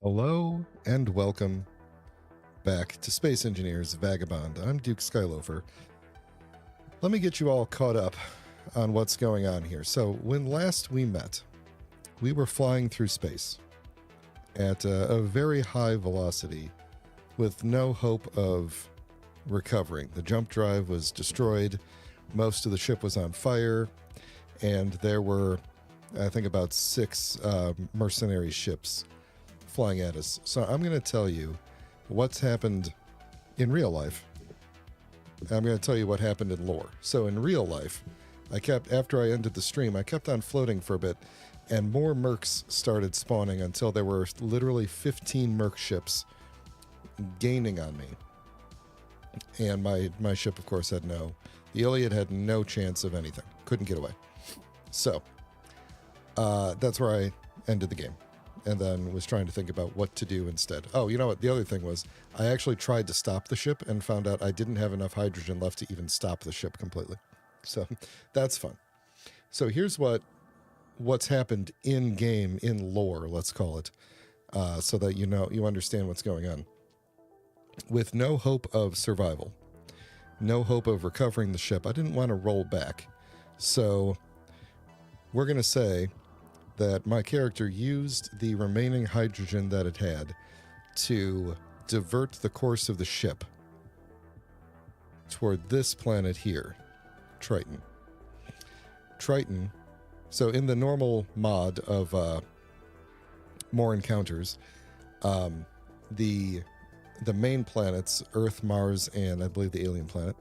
Hello and welcome back to Space Engineers Vagabond. I'm Duke Skyloafer. Let me get you all caught up on what's going on here. So when last we met, we were flying through space at a very high velocity with no hope of recovering. The jump drive was destroyed, most of the ship was on fire, and there were, I think, about 6 mercenary ships flying at us. So I'm going to tell you what's happened in real life. I'm going to tell you what happened in lore. So in real life, after I ended the stream, I kept on floating for a bit, and more mercs started spawning until there were literally 15 merc ships gaining on me. And my ship, of course, the Iliad had no chance of anything. Couldn't get away. So that's where I ended the game. And then was trying to think about what to do instead. Oh, you know what? The other thing was I actually tried to stop the ship and found out I didn't have enough hydrogen left to even stop the ship completely. So that's fun. So here's what's happened in game, in lore, let's call it, so that you understand what's going on. With no hope of survival, no hope of recovering the ship, I didn't want to roll back. So we're going to say that my character used the remaining hydrogen that it had to divert the course of the ship toward this planet here, Triton. Triton, so in the normal mod of more encounters, the main planets, Earth, Mars, and I believe the alien planet,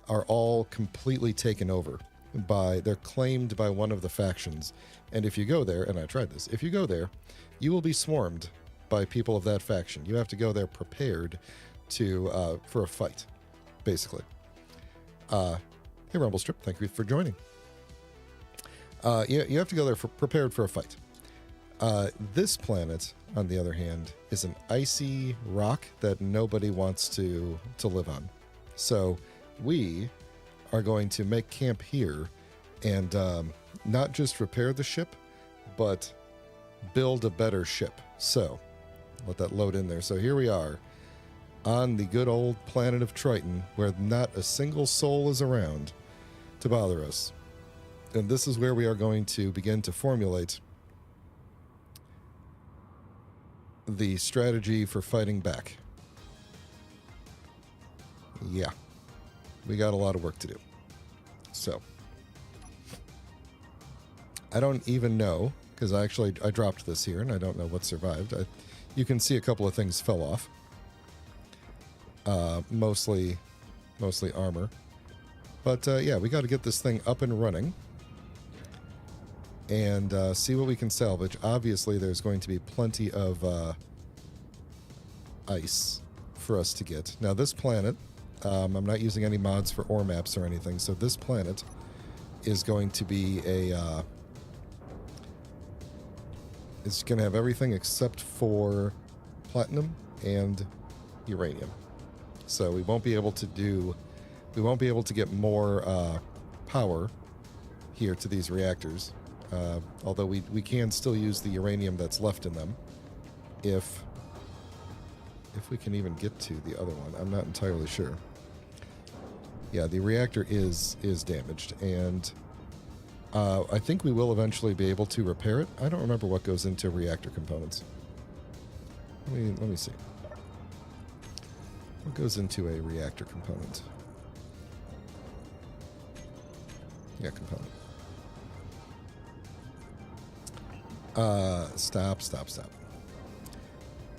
are all completely taken over they're claimed by one of the factions. And if you go there, and I tried this, if you go there, you will be swarmed by people of that faction. You have to go there prepared for a fight, basically. Hey, Rumblestrip, thank you for joining. You have to go there prepared for a fight. This planet, on the other hand, is an icy rock that nobody wants to live on. So we are going to make camp here and not just repair the ship, but build a better ship. So let that load in there. So here we are on the good old planet of Triton, where not a single soul is around to bother us. And this is where we are going to begin to formulate the strategy for fighting back. Yeah. We got a lot of work to do. So I don't even know, because I dropped this here and I don't know what survived. You can see a couple of things fell off. Mostly armor. But yeah, we got to get this thing up and running and see what we can salvage. Obviously, there's going to be plenty of ice for us to get. Now, this planet, I'm not using any mods for ore maps or anything, so this planet is going to be it's going to have everything except for platinum and uranium. So we won't be able to get more power here to these reactors, although we can still use the uranium that's left in them if we can even get to the other one. I'm not entirely sure. Yeah, the reactor is damaged, and I think we will eventually be able to repair it. I don't remember what goes into reactor components. Let me see. What goes into a reactor component? Yeah, component. Stop.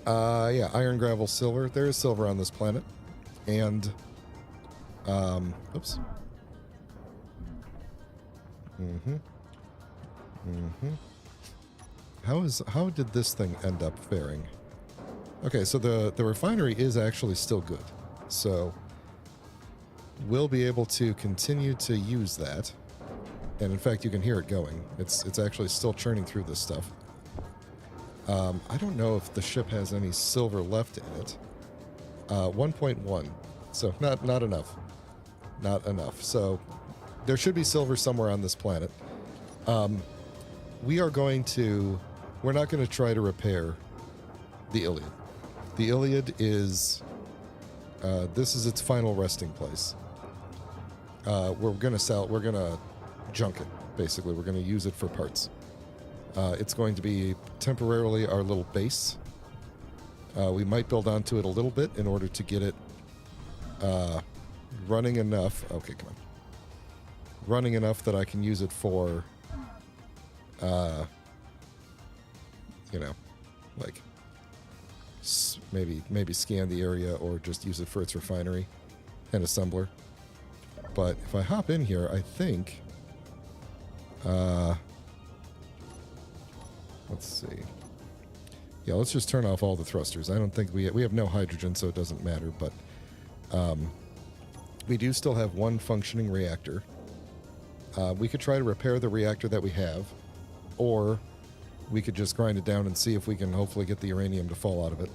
Yeah, iron, gravel, silver. There is silver on this planet. And, oops. How did this thing end up faring? Okay, so the refinery is actually still good. So we'll be able to continue to use that. And in fact, you can hear it going. It's actually still churning through this stuff. I don't know if the ship has any silver left in it. 1.1. So not enough. Not enough. So there should be silver somewhere on this planet. We're not going to try to repair The Iliad. The Iliad is... this is its final resting place. We're going to junk it, basically. We're going to use it for parts. It's going to be temporarily our little base. We might build onto it a little bit in order to get it running enough. Okay, come on. Running enough that I can use it for, you know, like maybe scan the area or just use it for its refinery and assembler. But if I hop in here, I think, let's see. Yeah, let's just turn off all the thrusters. I don't think we have no hydrogen, so it doesn't matter. But we do still have one functioning reactor. We could try to repair the reactor that we have, or we could just grind it down and see if we can hopefully get the uranium to fall out of it.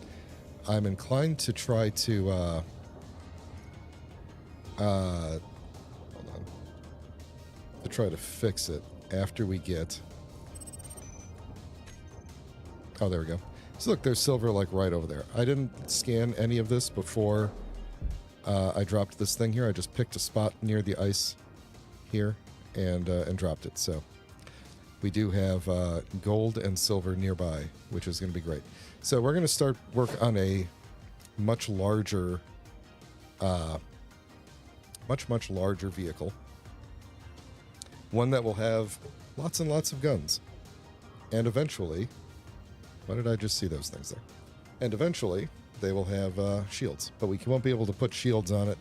I'm inclined to try to hold on, to try to fix it after we get... Oh, there we go. So look, there's silver like right over there. I didn't scan any of this before I dropped this thing here. I just picked a spot near the ice here and dropped it. So we do have gold and silver nearby, which is going to be great. So we're going to start work on a much larger, much larger vehicle. One that will have lots and lots of guns. And eventually... Why did I just see those things there? And eventually, they will have shields. But we won't be able to put shields on it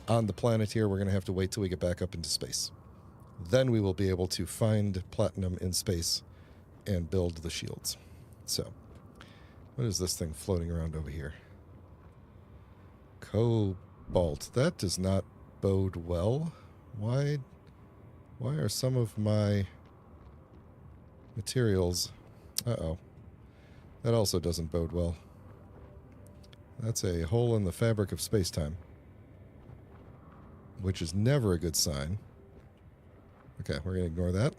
on the planet here. We're going to have to wait till we get back up into space. Then we will be able to find platinum in space and build the shields. So, what is this thing floating around over here? Cobalt. That does not bode well. Why are some of my materials... Uh-oh. That also doesn't bode well. That's a hole in the fabric of space-time, which is never a good sign. Okay, we're going to ignore that.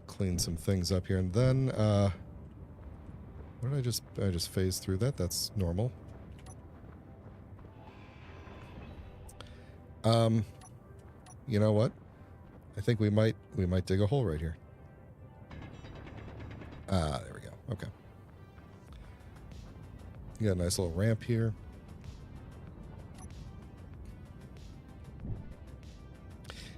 Clean some things up here, and then, what did I just phased through that? That's normal. You know what? I think we might dig a hole right here. Ah, there we go. Okay. You got a nice little ramp here.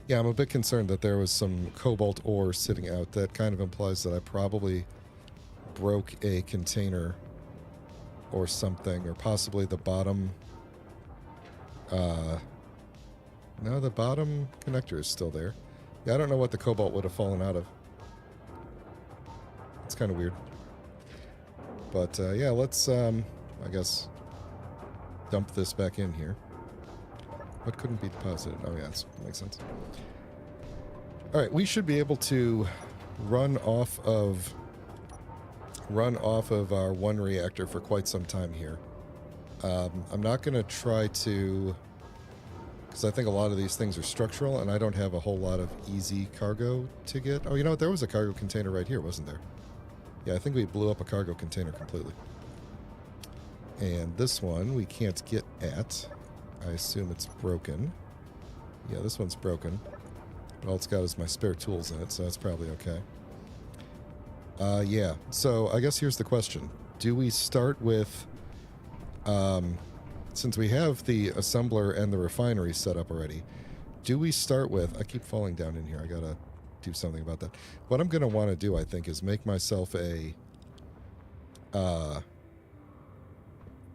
Yeah, I'm a bit concerned that there was some cobalt ore sitting out. That kind of implies that I probably broke a container or something, or possibly the bottom... no, the bottom connector is still there. Yeah, I don't know what the cobalt would have fallen out of. It's kind of weird. But, yeah, let's, I guess, dump this back in here. What couldn't be deposited? Oh, yeah, that makes sense. All right, we should be able to run off of our one reactor for quite some time here. I'm not going to try to... Because I think a lot of these things are structural, and I don't have a whole lot of easy cargo to get. Oh, you know what? There was a cargo container right here, wasn't there? Yeah, I think we blew up a cargo container completely. And this one we can't get at. I assume it's broken. Yeah, this one's broken. But all it's got is my spare tools in it, so that's probably okay. Yeah, so I guess here's the question. Do we start with... since we have the assembler and the refinery set up already, do we start with... I keep falling down in here. I gotta do something about that. What I'm going to want to do, I think, is make myself a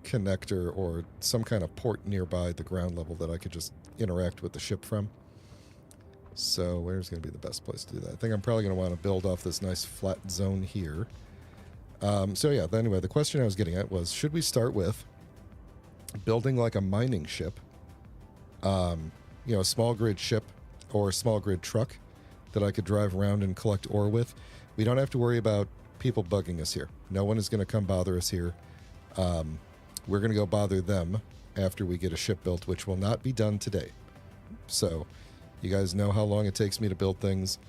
connector or some kind of port nearby the ground level that I could just interact with the ship from. So where's going to be the best place to do that? I think I'm probably going to want to build off this nice flat zone here. So yeah, anyway, the question I was getting at was, should we start with building like a mining ship, you know, a small grid ship or a small grid truck that I could drive around and collect ore with? We don't have to worry about people bugging us here. No one is going to come bother us here. We're going to go bother them after we get a ship built, which will not be done today. So you guys know how long it takes me to build things,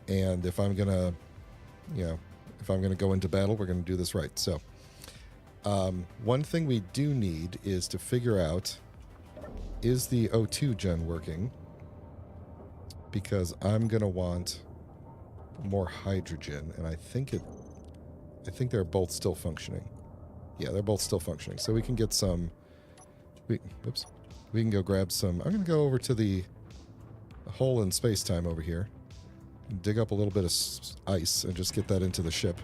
and if I'm going to, you know, If I'm going to go into battle, we're going to do this right. So, one thing we do need is to figure out, is the O2 gen working? Because I'm going to want more hydrogen, and I think they're both still functioning. Yeah, they're both still functioning. So we can get some... We can go grab some... I'm going to go over to the hole in space-time over here. Dig up a little bit of ice and just get that into the ship.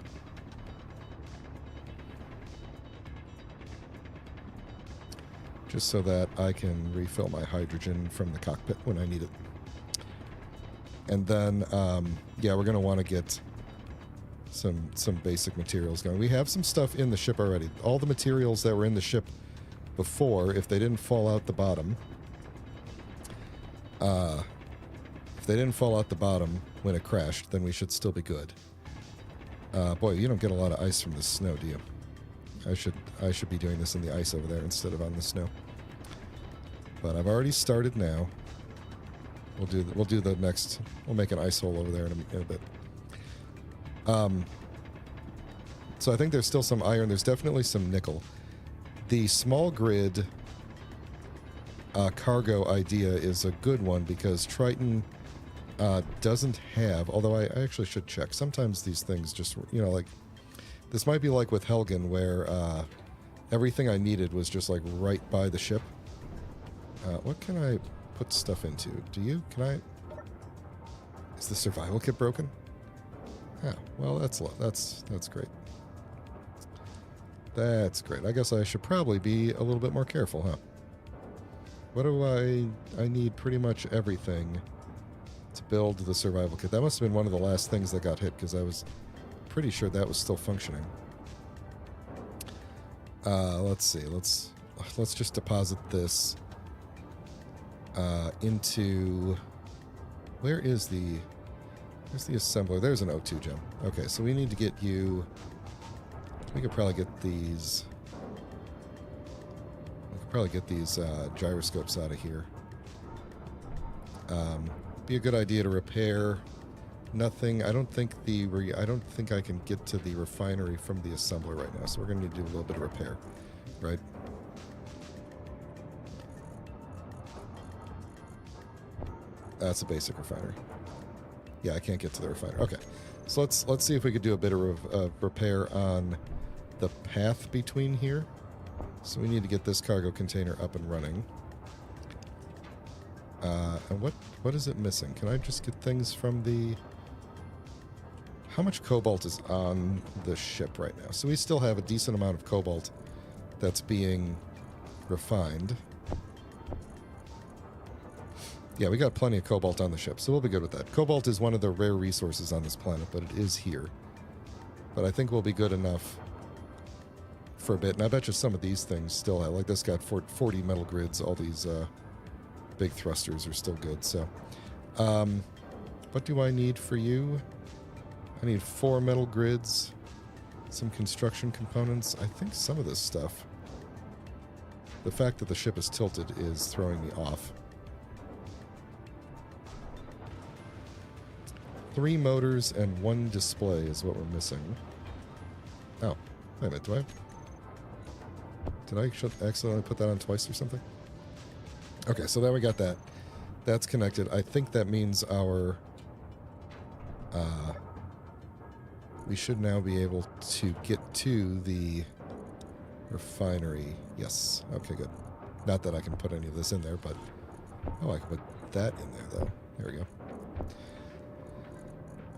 Just so that I can refill my hydrogen from the cockpit when I need it. And then, yeah, we're going to want to get some basic materials going. We have some stuff in the ship already. All the materials that were in the ship before, if they didn't fall out the bottom, when it crashed, then we should still be good. Boy, you don't get a lot of ice from the snow, do you? I should be doing this in the ice over there instead of on the snow. But I've already started now. We'll do the next. We'll make an ice hole over there in a bit. So I think there's still some iron. There's definitely some nickel. The small grid cargo idea is a good one because Triton doesn't have. Although I actually should check. Sometimes these things just, you know, like this might be like with Helgen, where everything I needed was just like right by the ship. What can I put stuff into? Can I? Is the survival kit broken? Yeah, well, that's great. That's great. I guess I should probably be a little bit more careful, huh? What do I need pretty much everything to build the survival kit. That must have been one of the last things that got hit, because I was pretty sure that was still functioning. Let's see. Let's just deposit this into... Where's the assembler? There's an O2 gem. Okay, so we need to get you... We could probably get these... gyroscopes out of here. Be a good idea to repair. Nothing. I don't think I can get to the refinery from the assembler right now, so we're going to need to do a little bit of repair, right? That's a basic refinery. Yeah, I can't get to the refinery. Okay, so let's see if we could do a bit of repair on the path between here. So we need to get this cargo container up and running. And what is it missing? Can I just get things from the... How much cobalt is on the ship right now? So we still have a decent amount of cobalt that's being refined. Yeah, we got plenty of cobalt on the ship, so we'll be good with that. Cobalt is one of the rare resources on this planet, but it is here. But I think we'll be good enough for a bit. And I bet you some of these things still have, like this got 40 metal grids. All these big thrusters are still good. So what do I need for you? I need 4 metal grids, some construction components. I think some of this stuff, the fact that the ship is tilted is throwing me off. 3 motors and 1 display is what we're missing. Oh, wait a minute, did I accidentally put that on twice or something? Okay, so there we got that. That's connected. I think that means our... we should now be able to get to the refinery. Yes. Okay, good. Not that I can put any of this in there, but... Oh, I can put that in there, though. There we go.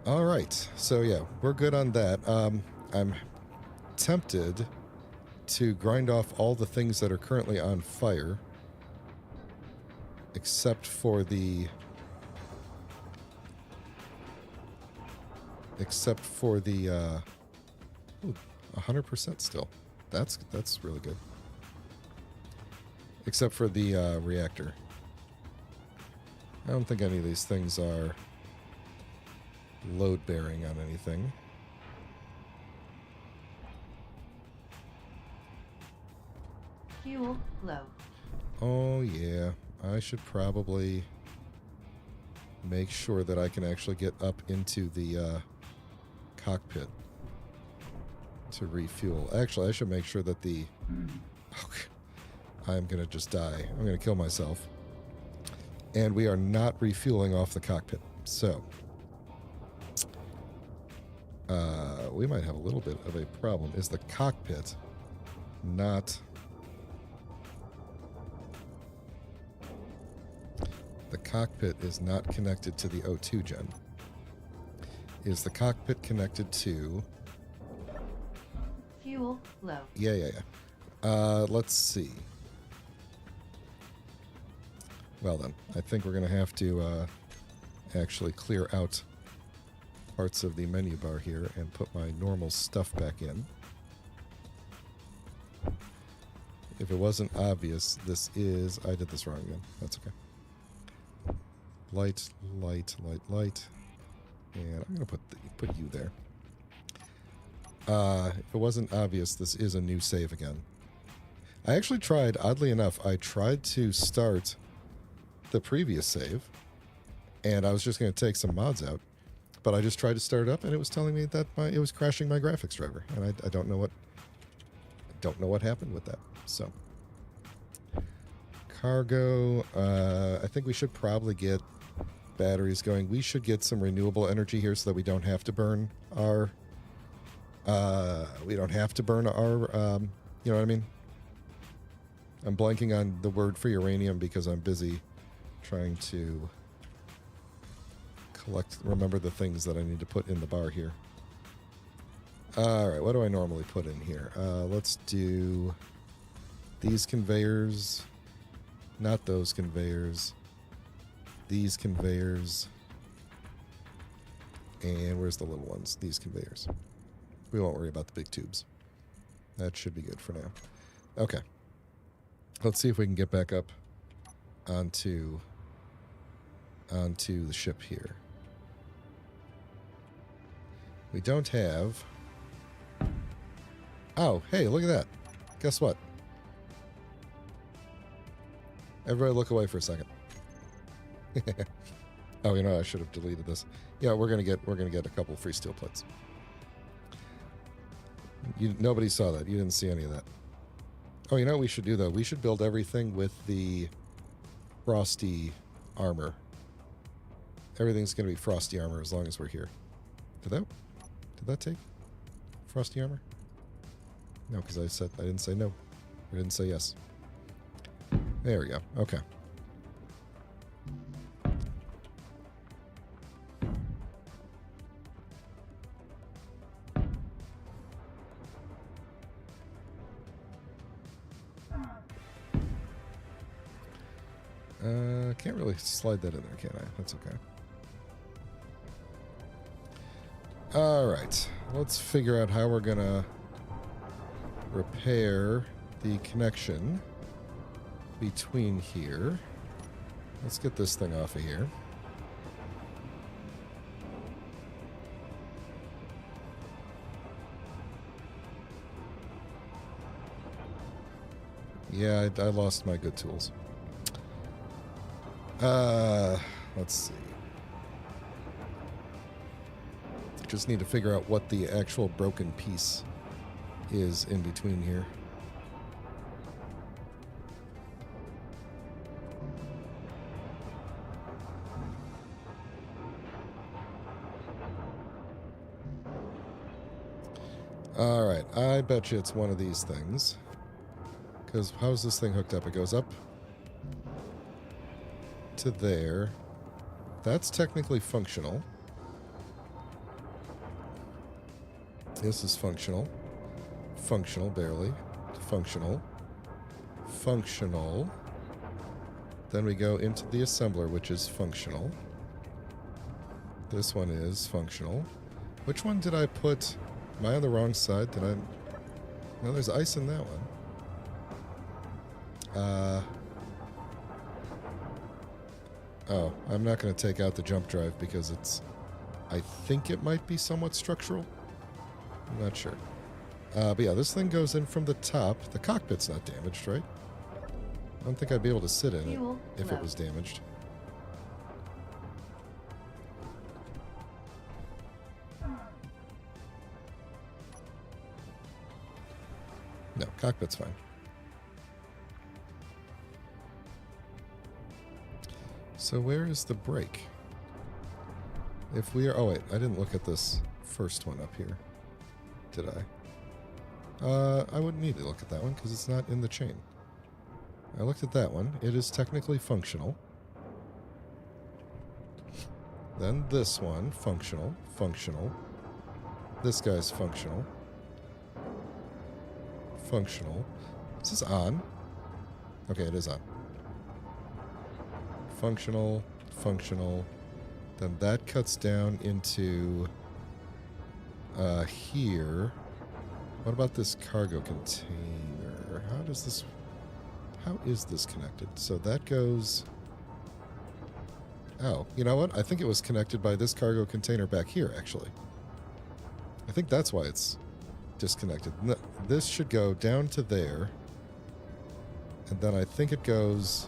All right. So, yeah, we're good on that. I'm tempted to grind off all the things that are currently on fire, except for the 100% still. That's really good. Except for the reactor. I don't think any of these things are load bearing on anything. Fuel low. Oh yeah, I should probably make sure that I can actually get up into the cockpit. to refuel. Actually, I should make sure that the... Okay. I'm going to just die. I'm going to kill myself. And we are not refueling off the cockpit. So, we might have a little bit of a problem. Is the cockpit not... The cockpit is not connected to the O2 gen. Is the cockpit connected to... Fuel low. Yeah. Let's see. Well then, I think we're going to have to actually clear out parts of the menu bar here and put my normal stuff back in. If it wasn't obvious, this is... I did this wrong again. That's okay. Light. And I'm going to put you there. If it wasn't obvious, this is a new save again. I actually tried, oddly enough, I tried to start the previous save, and I was just going to take some mods out, but I just tried to start it up, and it was telling me that it was crashing my graphics driver, and I don't know what happened with that. So, cargo. I think we should probably get batteries going. We should get some renewable energy here so that we don't have to burn our. You know what I mean? I'm blanking on the word for uranium because I'm busy trying to remember the things that I need to put in the bar here. All right, what do I normally put in here? Let's do these conveyors, not those conveyors, these conveyors, and where's the little ones? These conveyors. We won't worry about the big tubes. That should be good for now. Okay. Let's see if we can get back up onto the ship here. We don't have... Oh, hey, look at that. Guess what? Everybody look away for a second. Oh, you know, I should have deleted this. Yeah, we're gonna get a couple free steel plates. Nobody saw that. You didn't see any of that. Oh, you know what we should do, though? We should build everything with the frosty armor. Everything's going to be frosty armor as long as we're here. Did that take frosty armor? No, because I didn't say no. I didn't say yes. There we go. Okay. Can't really slide that in there, can I? That's okay. All right. Let's figure out how we're going to repair the connection between here. Let's get this thing off of here. Yeah, I lost my good tools. Let's see. Just need to figure out what the actual broken piece is in between here. All right, I bet you it's one of these things. Because how's this thing hooked up? It goes up to there. That's technically functional. This is functional. Functional, barely. Functional. Functional. Then we go into the assembler, which is functional. This one is functional. Which one did I put? Am I on the wrong side? Did I? No, there's ice in that one. Oh, I'm not going to take out the jump drive because it's... I think it might be somewhat structural. I'm not sure. But yeah, this thing goes in from the top. The cockpit's not damaged, right? I don't think I'd be able to sit in it if it was damaged. No, cockpit's fine. So where is the brake? If we are... Oh, wait. I didn't look at this first one up here. Did I? I wouldn't need to look at that one because it's not in the chain. I looked at that one. It is technically functional. Then this one, functional, functional. This guy's functional. Functional. Is this on? Okay, it is on. Functional, functional. Then that cuts down into here. What about this cargo container? How is this connected? So that goes... Oh, you know what? I think it was connected by this cargo container back here, actually. I think that's why it's disconnected. No, this should go down to there. And then I think it goes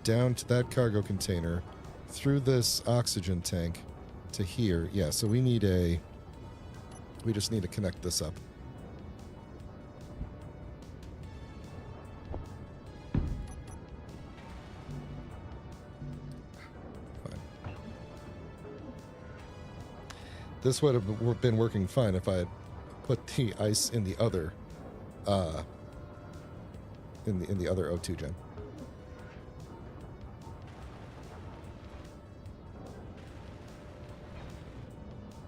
down to that cargo container, through this oxygen tank to here. Yeah, so we need a... We just need to connect this up. Fine. This would have been working fine if I had put the ice in the other in the other O2 gen.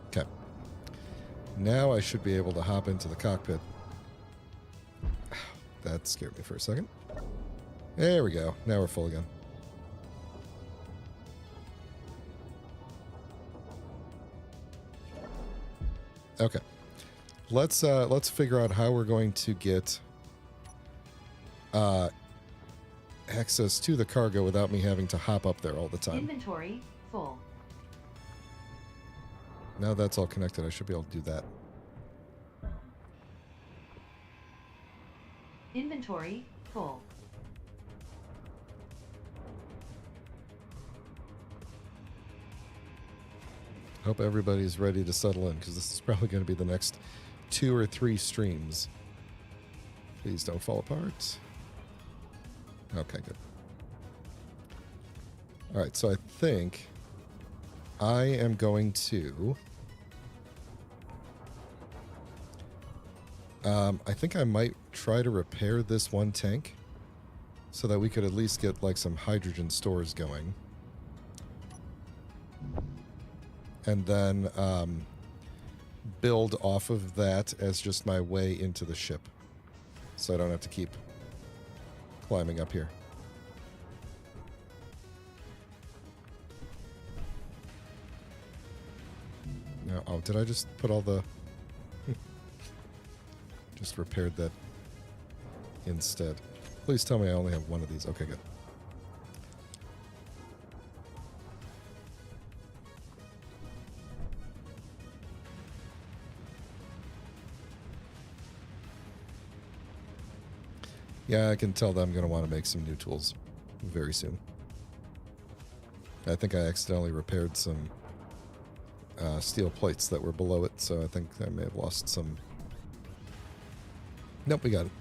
Okay. Now I should be able to hop into the cockpit. That scared me for a second. There we go. Now we're full again. Okay. Let's figure out how we're going to get access to the cargo without me having to hop up there all the time. Inventory full. Now that's all connected, I should be able to do that. Inventory full. Hope everybody's ready to settle in, because this is probably going to be the next 2 or 3 streams. Please don't fall apart. Okay, good. Alright, so I think I am going to... I think I might try to repair this one tank so that we could at least get like some hydrogen stores going. And then build off of that as just my way into the ship. So I don't have to keep climbing up here. No, oh, did I just put all the... just repaired that instead. Please tell me I only have one of these. Okay, good. Yeah, I can tell that I'm going to want to make some new tools very soon. I think I accidentally repaired some steel plates that were below it, so I think I may have lost some. Nope, we got it.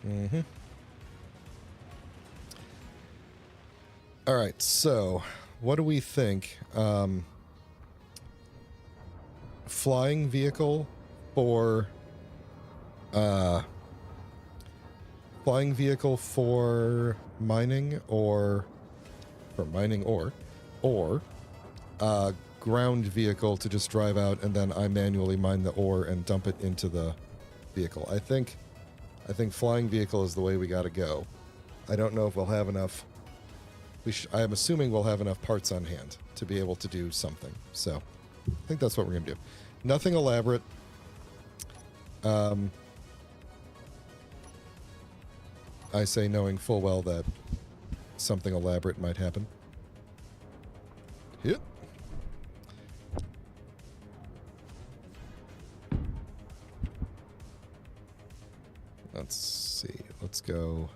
Mm-hmm. All right, so what do we think? Flying vehicle for mining or ground vehicle to just drive out and then I manually mine the ore and dump it into the vehicle. I think flying vehicle is the way we got to go. I don't know if we'll have enough. I am assuming we'll have enough parts on hand to be able to do something. So I think that's what we're going to do. Nothing elaborate. I say knowing full well that something elaborate might happen. Yep. Let's see. Let's go.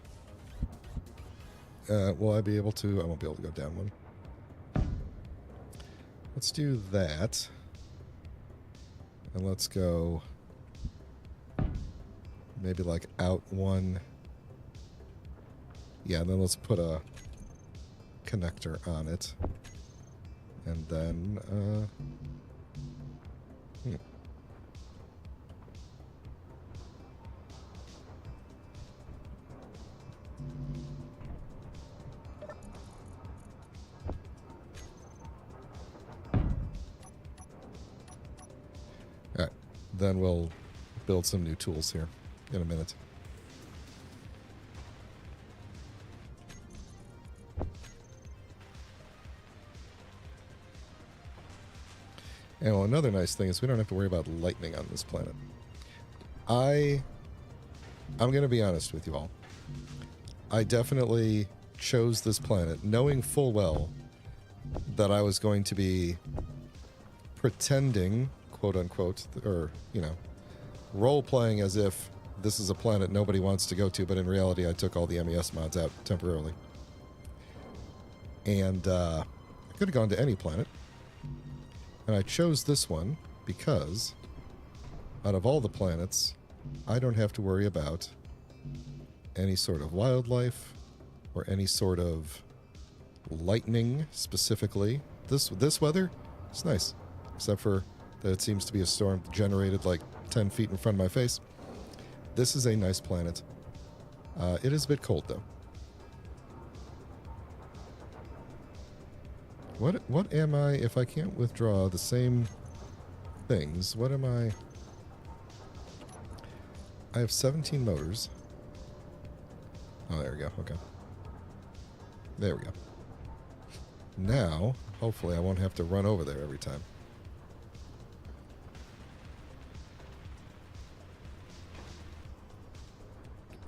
Will I be able to? I won't be able to go down one. Let's do that. And let's go maybe like out one. Yeah, and then let's put a connector on it. And then, Alright, then we'll build some new tools here in a minute. And well, another nice thing is we don't have to worry about lightning on this planet. I'm going to be honest with you all. I definitely chose this planet knowing full well that I was going to be pretending, quote unquote, or, you know, role-playing as if this is a planet nobody wants to go to, but in reality I took all the MES mods out temporarily. And I could have gone to any planet. And I chose this one because out of all the planets, I don't have to worry about any sort of wildlife or any sort of lightning specifically. This weather, it's nice, except for that it seems to be a storm generated like 10 feet in front of my face. This is a nice planet. It is a bit cold though. What am I if I can't withdraw the same things? What am I? I have 17 motors. Oh, there we go. Okay. There we go. Now, hopefully I won't have to run over there every time.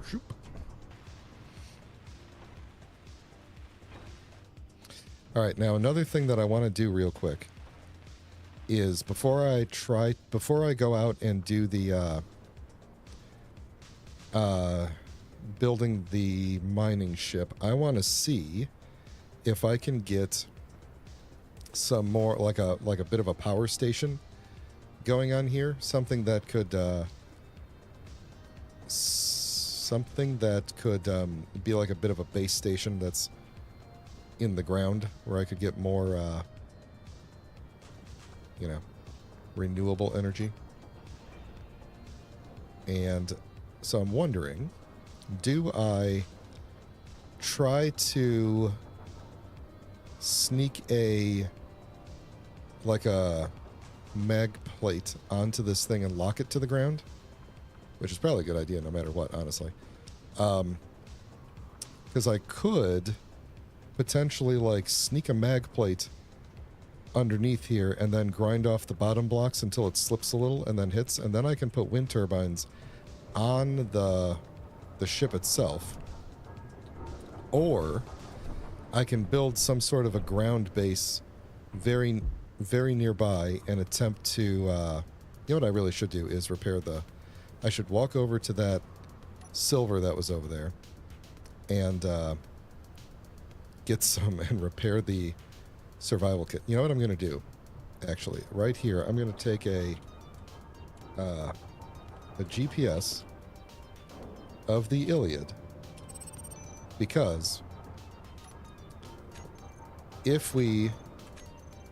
Shoop. All right, now another thing that I want to do real quick is before I go out and do the building the mining ship, I want to see if I can get some more like a bit of a power station going on here, something that could be like a bit of a base station that's in the ground where I could get more, you know, renewable energy. And so I'm wondering, do I try to sneak a mag plate onto this thing and lock it to the ground? Which is probably a good idea no matter what, honestly. Because I could potentially like sneak a mag plate underneath here and then grind off the bottom blocks until it slips a little and then hits, and then I can put wind turbines on the ship itself. Or I can build some sort of a ground base very, very nearby and attempt to, you know what I really should do is repair I should walk over to that silver that was over there and get some and repair the survival kit. You know what I'm going to do? Actually, right here, I'm going to take a GPS of the Iliad, because if we,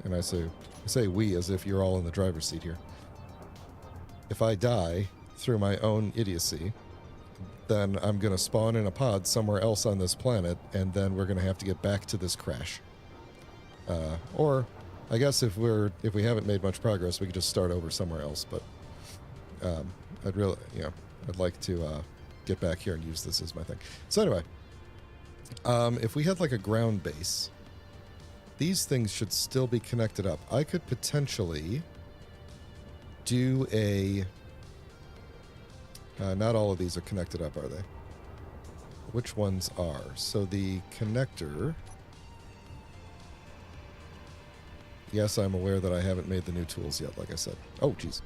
and I say we as if you're all in the driver's seat here, if I die through my own idiocy, then I'm going to spawn in a pod somewhere else on this planet, and then we're going to have to get back to this crash. Or, I guess if we haven't made much progress, we could just start over somewhere else. But I'd like to get back here and use this as my thing. So anyway, if we had like a ground base, these things should still be connected up. I could potentially do a... not all of these are connected up, are they? Which ones are? So the connector... Yes, I'm aware that I haven't made the new tools yet, like I said. Oh, jeez.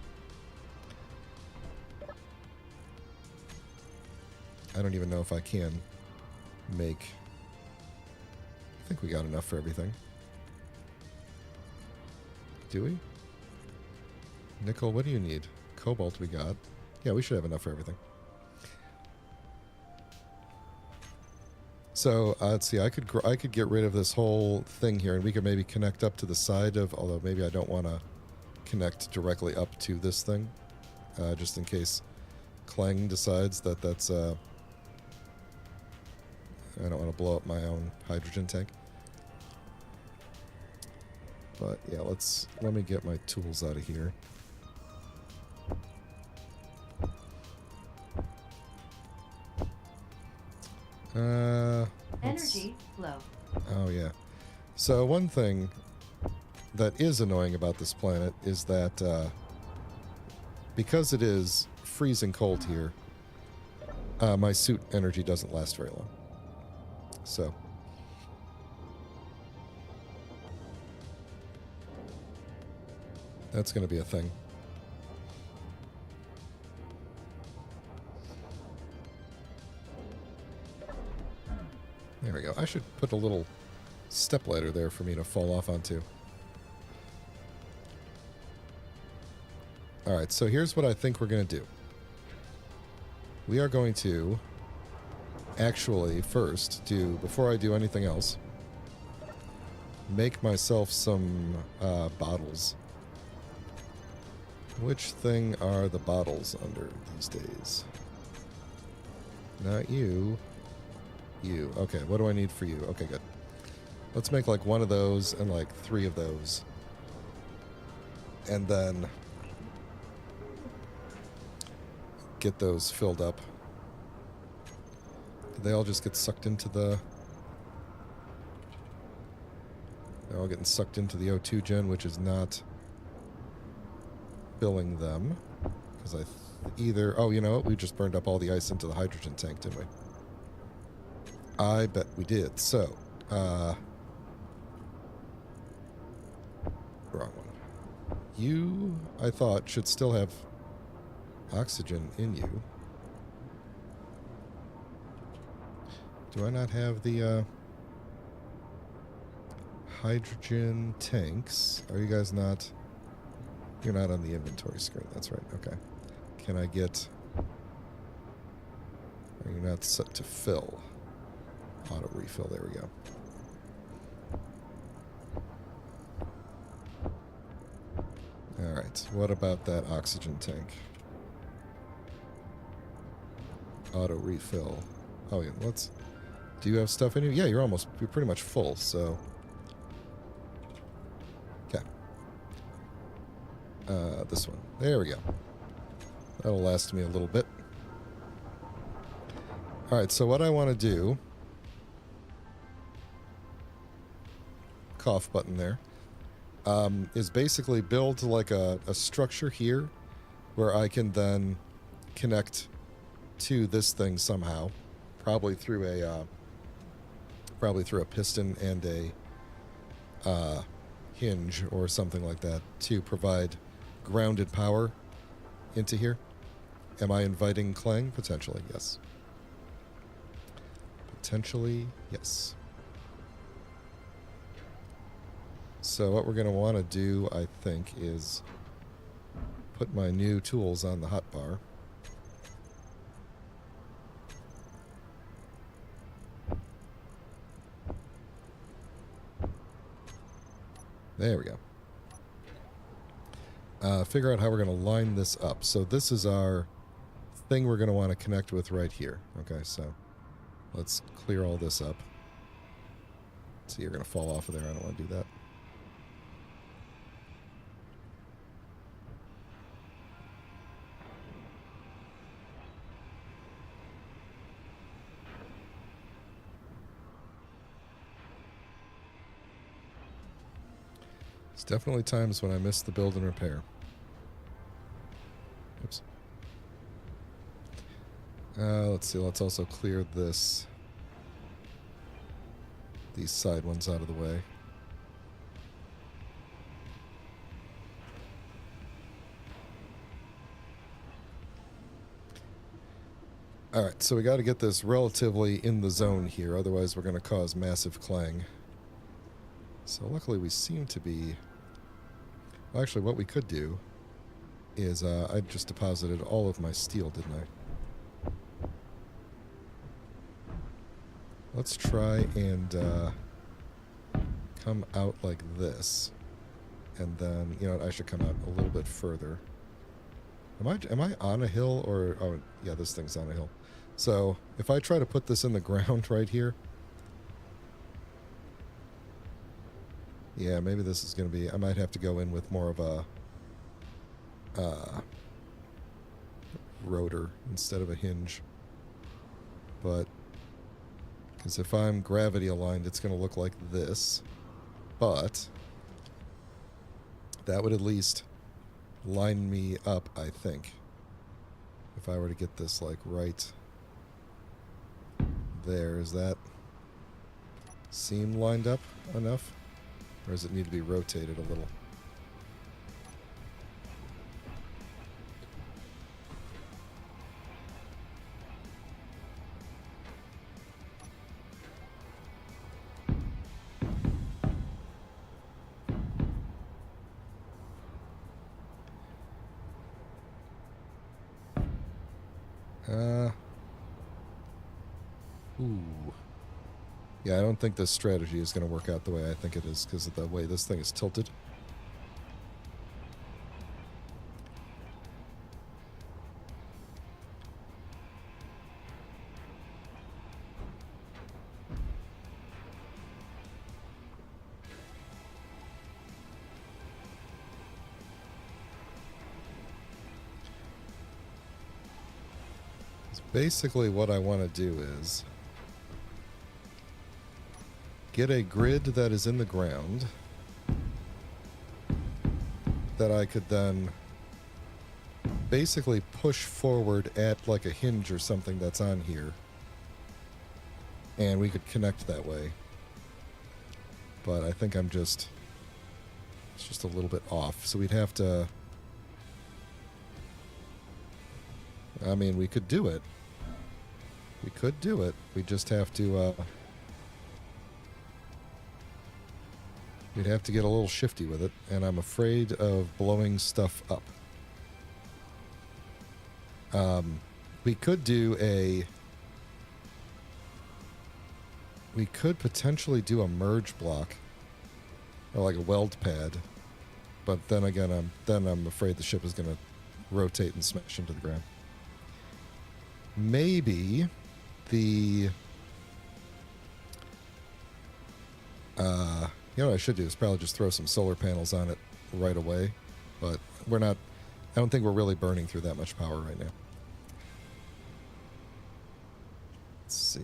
I don't even know if I can make... I think we got enough for everything. Do we? Nickel, what do you need? Cobalt we got. Yeah, we should have enough for everything. So, let's see, I could get rid of this whole thing here, and we could maybe connect up to the side of, although maybe I don't want to connect directly up to this thing, just in case Clang decides that that's, I don't want to blow up my own hydrogen tank. But, yeah, let me get my tools out of here. Energy flow. Oh, yeah. So one thing that is annoying about this planet is that because it is freezing cold here, my suit energy doesn't last very long. So that's going to be a thing. There we go. I should put a little stepladder there for me to fall off onto. Alright, so here's what I think we're going to do. We are going to actually first do, before I do anything else, make myself some bottles. Which thing are the bottles under these days? Not you. You. Okay, what do I need for you? Okay, good. Let's make like one of those and like 3 of those. And then get those filled up. Did they all just get sucked into the... They're all getting sucked into the O2 gen, which is not filling them. Because either... Oh, you know what? We just burned up all the ice into the hydrogen tank, didn't we? I bet we did. So, wrong one. You, I thought, should still have oxygen in you. Do I not have the hydrogen tanks? Are you guys not... You're not on the inventory screen. That's right. Okay. Can I get... Are you not set to fill? Auto refill, there we go. Alright, what about that oxygen tank? Auto refill. Oh yeah, let's... Do you have stuff in you? Yeah, you're pretty much full, so... Okay. This one. There we go. That'll last me a little bit. Alright, so what I want to do... Cough button there, is basically build like a structure here where I can then connect to this thing somehow, probably through a piston and a hinge or something like that to provide grounded power into here. Am I inviting Clang? Potentially, yes. Potentially, yes. So what we're going to want to do, I think, is put my new tools on the hotbar. There we go. Figure out how we're going to line this up. So this is our thing we're going to want to connect with right here. Okay, so let's clear all this up. See, you're going to fall off of there. I don't want to do that. It's definitely times when I miss the build and repair. Oops. Let's see, let's also clear these side ones out of the way. Alright, so we got to get this relatively in the zone here, otherwise we're going to cause massive clang. So luckily we seem to be Well, actually, what we could do is I just deposited all of my steel, didn't I? Let's try and come out like this. And then, you know what, I should come out a little bit further. Am I on a hill or... Oh, yeah, this thing's on a hill. So, if I try to put this in the ground right here... Yeah, maybe this is going to be... I might have to go in with more of a... rotor instead of a hinge. But... Because if I'm gravity aligned, it's going to look like this. But... that would at least line me up, I think. If I were to get this, like, right there. Is that seam lined up enough? Or does it need to be rotated a little? Ooh. Yeah, I don't think this strategy is going to work out the way I think it is because of the way this thing is tilted. Basically what I want to do is get a grid that is in the ground that I could then basically push forward at like a hinge or something that's on here, and we could connect that way. But I think it's just a little bit off, so we'd have to... I mean, we could do it. We could do it. We just have to, we'd have to get a little shifty with it, and I'm afraid of blowing stuff up. We could do a... We could potentially do a merge block, or like a weld pad, but then again, I'm afraid the ship is going to rotate and smash into the ground. Maybe the... you know what I should do is probably just throw some solar panels on it right away, but we're not... I don't think we're really burning through that much power right now. Let's see.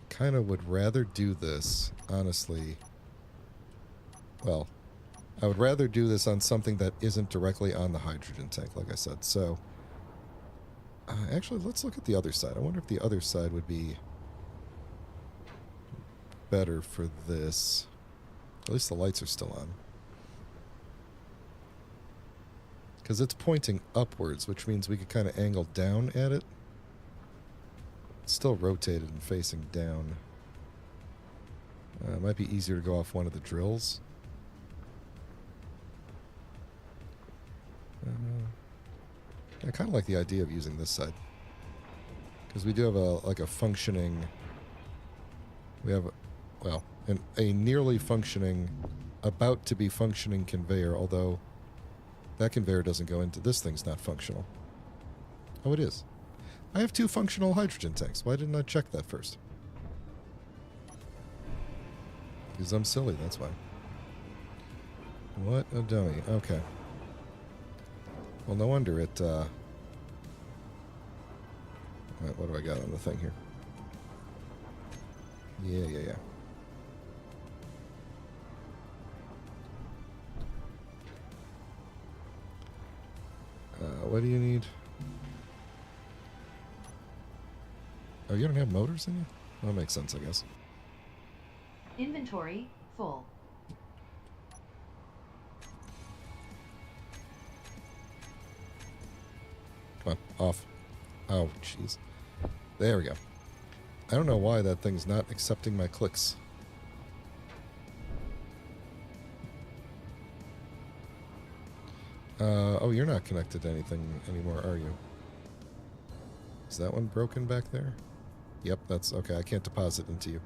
Kind of would rather do this, honestly. Well, I would rather do this on something that isn't directly on the hydrogen tank, like I said. So, actually, let's look at the other side. I wonder if the other side would be better for this. At least the lights are still on. Because it's pointing upwards, which means we could kind of angle down at it. It's still rotated and facing down. It might be easier to go off one of the drills. I kind of like the idea of using this side. Because we do have a functioning... We have, a nearly functioning, about to be functioning conveyor, although that conveyor doesn't go into... This thing's not functional. Oh, it is. I have 2 functional hydrogen tanks. Why didn't I check that first? Because I'm silly, that's why. What a dummy. Okay. Well, no wonder it, Alright, what do I got on the thing here? Yeah. What do you need? Oh, you don't have motors in you? Well, that makes sense, I guess. Inventory full. Come on, off. Oh, jeez. There we go. I don't know why that thing's not accepting my clicks. Oh, you're not connected to anything anymore, are you? Is that one broken back there? Yep, that's okay. I can't deposit into you.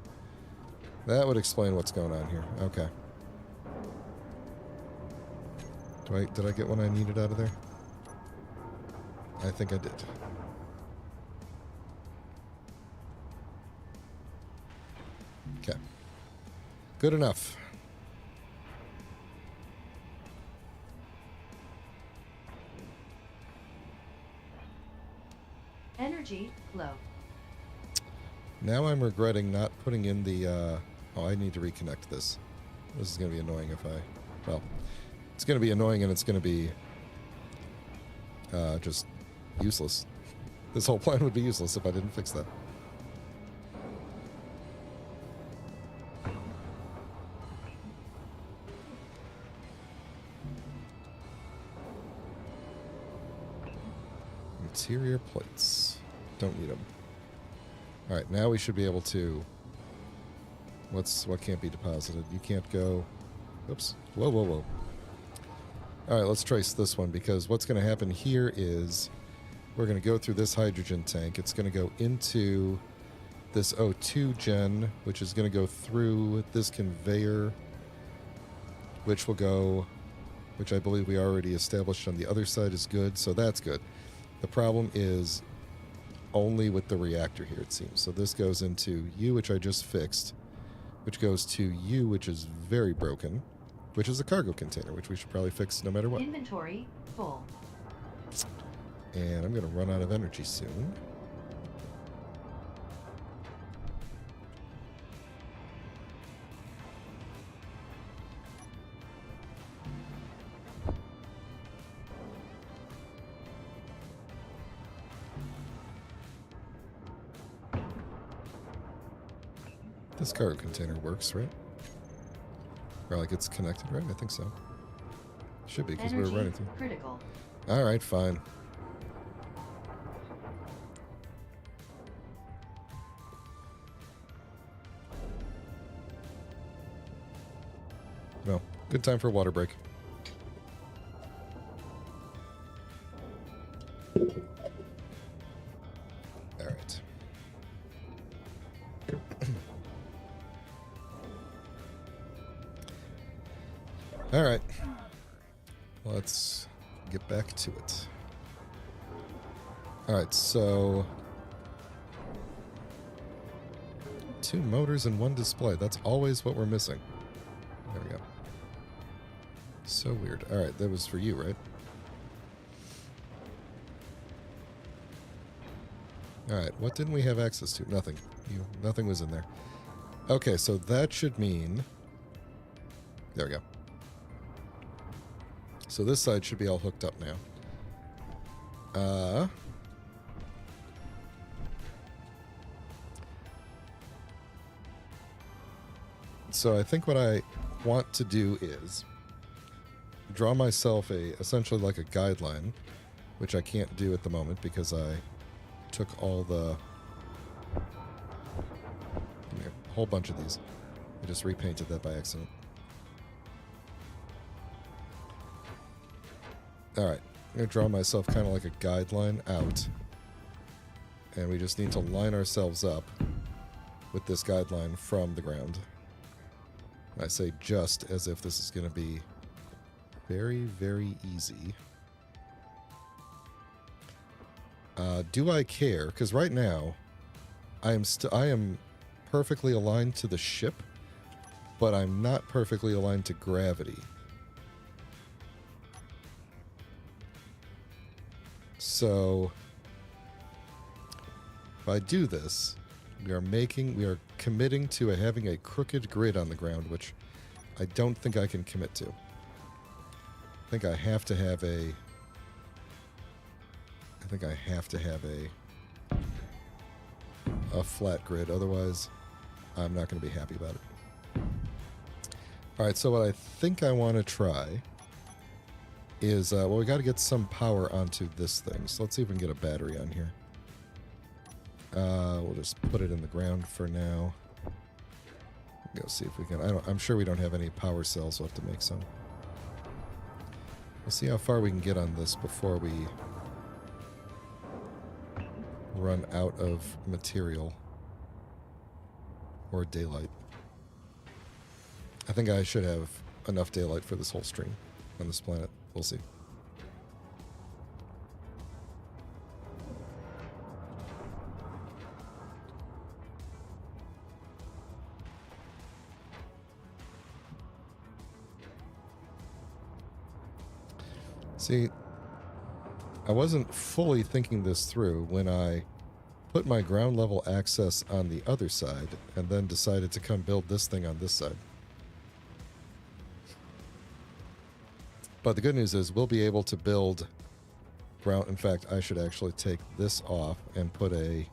That would explain what's going on here. Okay. Did I get what I needed out of there? I think I did. Okay. Good enough. Energy low. Now I'm regretting not putting in the, oh, I need to reconnect this. This is going to be annoying if I, well, it's going to be annoying and it's going to be just useless. This whole plan would be useless if I didn't fix that. Interior plates. Don't need them. Alright, now we should be able to... What can't be deposited? You can't go... Oops. Whoa, whoa, whoa. Alright, let's trace this one, because what's going to happen here is we're going to go through this hydrogen tank. It's going to go into this O2 gen, which is going to go through this conveyor, which will go... which I believe we already established on the other side is good, so that's good. The problem is only with the reactor here, it seems. So this goes into U, which I just fixed, which goes to U, which is very broken, which is a cargo container, which we should probably fix no matter what. Inventory full. And I'm going to run out of energy soon. This cargo container works, right? Or like it's connected, right? I think so. Should be, because we were running through. Critical. Alright, fine. Well, good time for a water break. Alright. Alright. Let's get back to it. Alright, so... 2 motors and 1 display. That's always what we're missing. There we go. So weird. Alright, that was for you, right? Alright, what didn't we have access to? Nothing. Nothing was in there. Okay, so that should mean... There we go. So this side should be all hooked up now. So I think what I want to do is draw myself essentially like a guideline, which I can't do at the moment because I took all the... Here, a whole bunch of these. I just repainted that by accident. Alright, I'm going to draw myself kind of like a guideline out. And we just need to line ourselves up with this guideline from the ground. I say just as if this is going to be very, very easy. Do I care? Because right now, I am perfectly aligned to the ship, but I'm not perfectly aligned to gravity. So, if I do this, we are committing to having a crooked grid on the ground, which I don't think I can commit to. I think I have to have a flat grid, otherwise I'm not going to be happy about it. Alright, so what I think I want to try is, well, we got to get some power onto this thing. So let's see if we can get a battery on here. We'll just put it in the ground for now. Go see if we can. I'm sure we don't have any power cells. We'll have to make some. We'll see how far we can get on this before we run out of material or daylight. I think I should have enough daylight for this whole stream on this planet. We'll see. See, I wasn't fully thinking this through when I put my ground level access on the other side and then decided to come build this thing on this side. But the good news is we'll be able to build ground. In fact, I should actually take this off and put a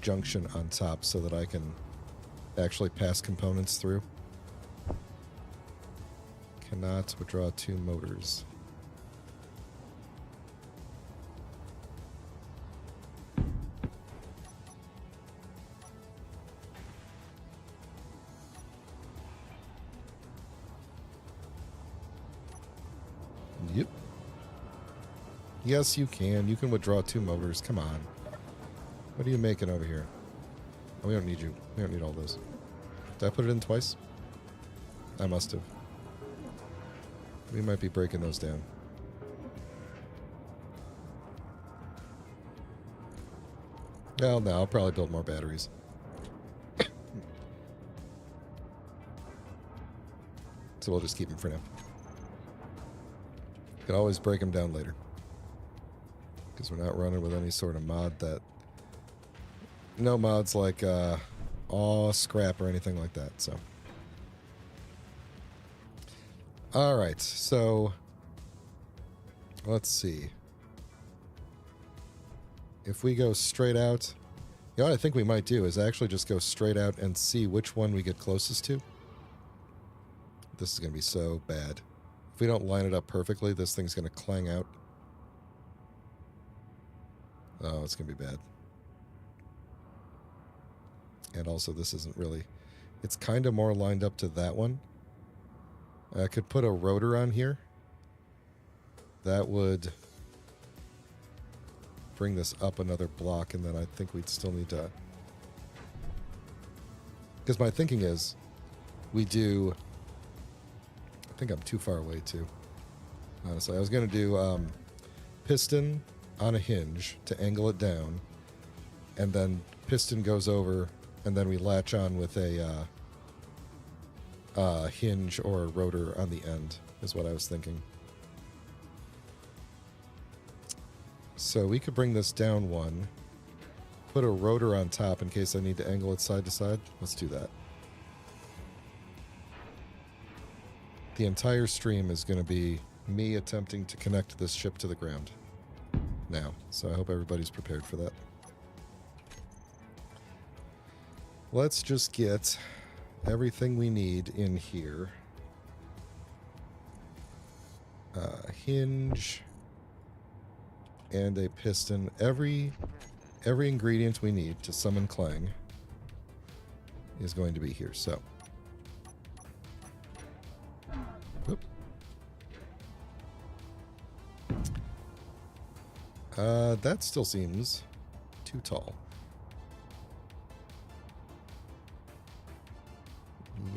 junction on top so that I can actually pass components through. Cannot withdraw 2 motors. Yep. Yes, you can. You can withdraw 2 motors. Come on. What are you making over here? Oh, we don't need you. We don't need all those. Did I put it in twice? I must have. We might be breaking those down. Well, no, I'll probably build more batteries. So we'll just keep them for now. Can always break them down later. Because we're not running with any sort of mod that... No mods like aw, scrap or anything like that, so... Alright, so... Let's see. If we go straight out... You know what I think we might do is actually just go straight out and see which one we get closest to. This is going to be so bad. If we don't line it up perfectly, this thing's going to clang out. Oh, it's going to be bad. And also, this isn't really... It's kind of more lined up to that one. I could put a rotor on here. That would bring this up another block, and then I think we'd still need to... Because my thinking is, we do... I think I'm too far away, too. Honestly, I was going to do piston on a hinge to angle it down, and then piston goes over, and then we latch on with a hinge or a rotor on the end, is what I was thinking. So we could bring this down one, put a rotor on top in case I need to angle it side to side. Let's do that. The entire stream is going to be me attempting to connect this ship to the ground now, so I hope everybody's prepared for that. Let's just get everything we need in here. Hinge and a piston. Every ingredient we need to summon Clang is going to be here. So, whoop. That still seems too tall.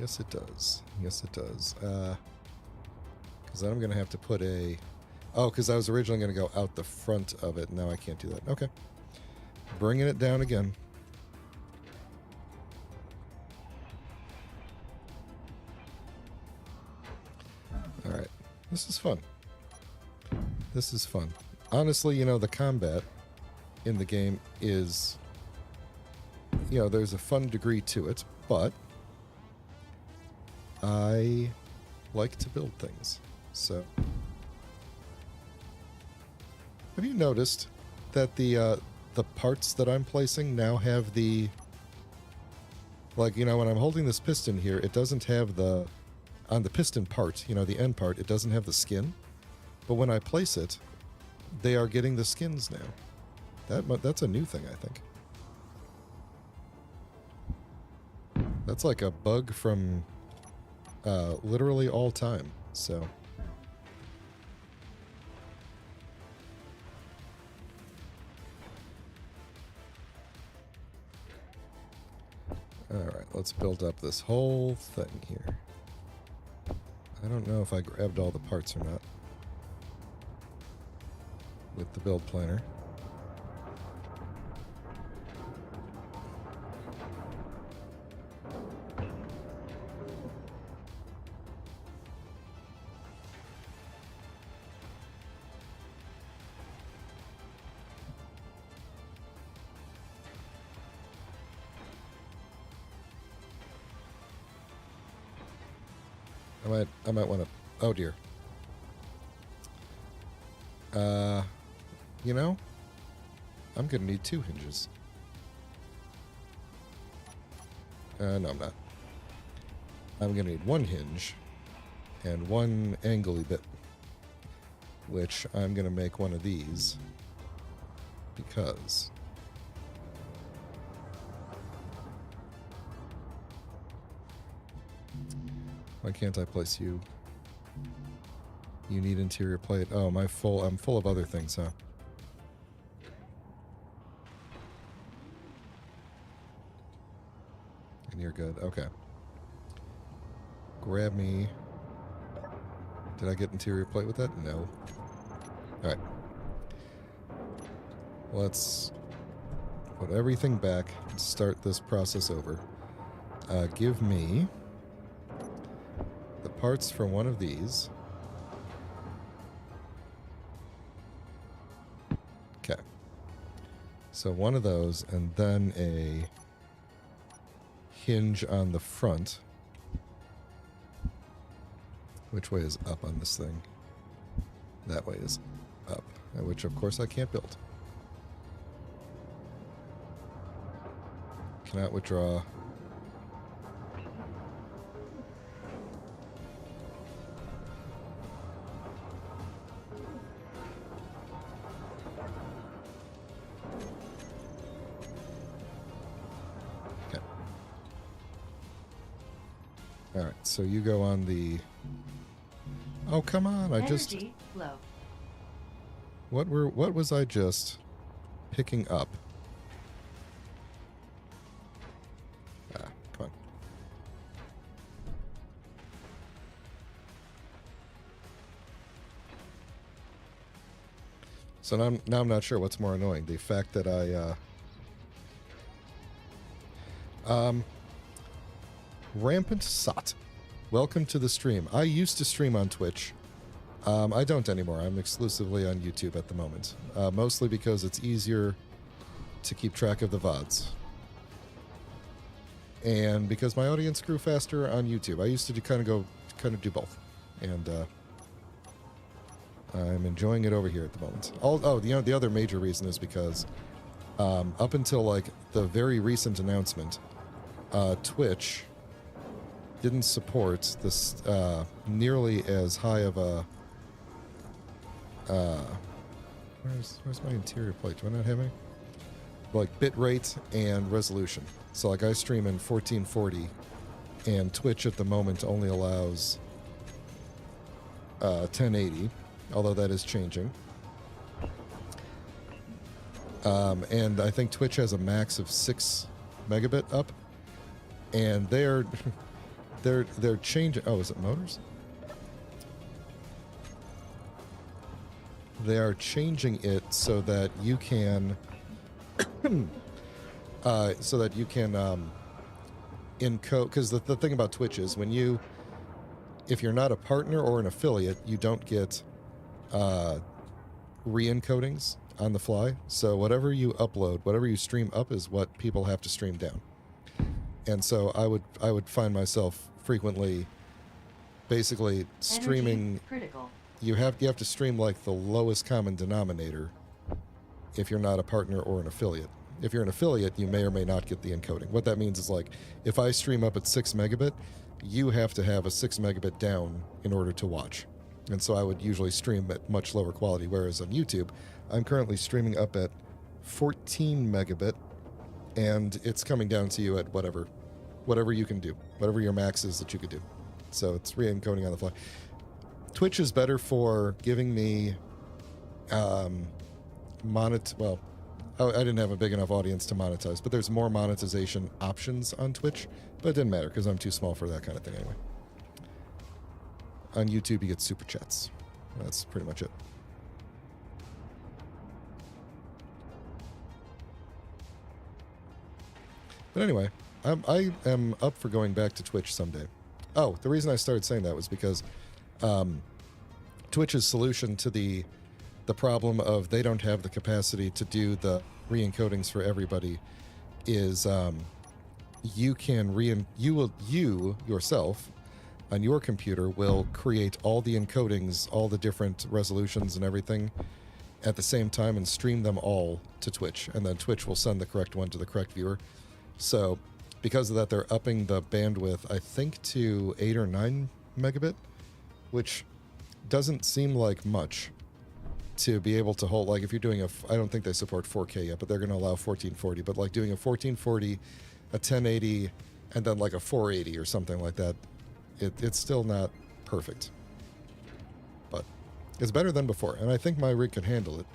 Yes, it does. Yes, it does. Because then I'm going to have to put a... Oh, because I was originally going to go out the front of it. Now I can't do that. Okay. Bringing it down again. All right. This is fun. This is fun. Honestly, you know, the combat in the game is... You know, there's a fun degree to it, but... I like to build things, so... Have you noticed that the parts that I'm placing now have the... Like, you know, when I'm holding this piston here, it doesn't have the... On the piston part, you know, the end part, it doesn't have the skin. But when I place it, they are getting the skins now. That's a new thing, I think. That's like a bug from... literally all time, so Alright, let's build up this whole thing here. I don't know if I grabbed all the parts or not with the build planner. I might want to... Oh, dear. You know, I'm going to need 2 hinges. No, I'm not. I'm going to need 1 hinge and 1 angly bit, which I'm going to make one of these because... Why can't I place you? You need interior plate. Oh, I'm full of other things, huh? And you're good. Okay. Grab me. Did I get interior plate with that? No. Alright. Let's put everything back and start this process over. Give me the parts for one of these. Okay. So one of those, and then a hinge on the front. Which way is up on this thing? That way is up, which of course I can't build. Cannot withdraw. Alright, so you go on the... Oh, come on, I just... Energy flow. What was I just picking up? Ah, come on. So now I'm not sure what's more annoying. The fact that Rampant Sot. Welcome to the stream. I used to stream on Twitch. I don't anymore. I'm exclusively on YouTube at the moment. Mostly because it's easier to keep track of the VODs. And because my audience grew faster on YouTube. I used to kind of do both. And I'm enjoying it over here at the moment. The other major reason is because up until like the very recent announcement, Twitch didn't support this nearly as high of a where's my interior plate? Do I not have any? Like bit rate and resolution. So like I stream in 1440 and Twitch at the moment only allows 1080, although that is changing. And I think Twitch has a max of 6 megabit up, and they're changing. Oh, is it motors? They are changing it so that you can encode. Because the thing about Twitch is if you're not a partner or an affiliate, you don't get re-encodings on the fly. So whatever you upload, whatever you stream up is what people have to stream down. And so I would find myself frequently basically streaming. Energy critical. You have to stream like the lowest common denominator if you're not a partner or an affiliate. If you're an affiliate, you may or may not get the encoding. What that means is like if I stream up at 6 megabit, you have to have a 6 megabit down in order to watch. And so I would usually stream at much lower quality, whereas on YouTube, I'm currently streaming up at 14 megabit, and it's coming down to you at whatever you can do, whatever your max is that you could do. So it's re-encoding on the fly. Twitch is better for giving me Oh, I didn't have a big enough audience to monetize, but there's more monetization options on Twitch, but it didn't matter because I'm too small for that kind of thing anyway. On YouTube, you get super chats. That's pretty much it. But anyway, I am up for going back to Twitch someday. Oh, the reason I started saying that was because Twitch's solution to the problem of they don't have the capacity to do the re-encodings for everybody is you yourself on your computer will create all the encodings, all the different resolutions and everything at the same time and stream them all to Twitch, and then Twitch will send the correct one to the correct viewer. So because of that, they're upping the bandwidth, I think, to 8 or 9 megabit, which doesn't seem like much to be able to hold. Like if you're doing I don't think they support 4K yet, but they're going to allow 1440. But like doing a 1440, a 1080, and then like a 480 or something like that, it's still not perfect. But it's better than before, and I think my rig can handle it.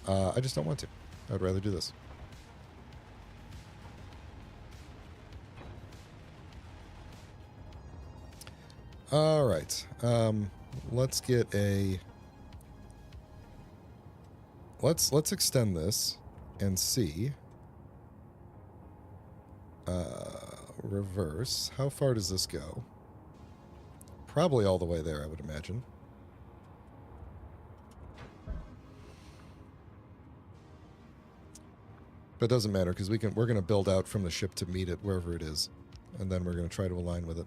I just don't want to. I'd rather do this. All right. Let's get a... Let's extend this and see. Reverse. How far does this go? Probably all the way there, I would imagine. But it doesn't matter because we're going to build out from the ship to meet it wherever it is, and then we're going to try to align with it.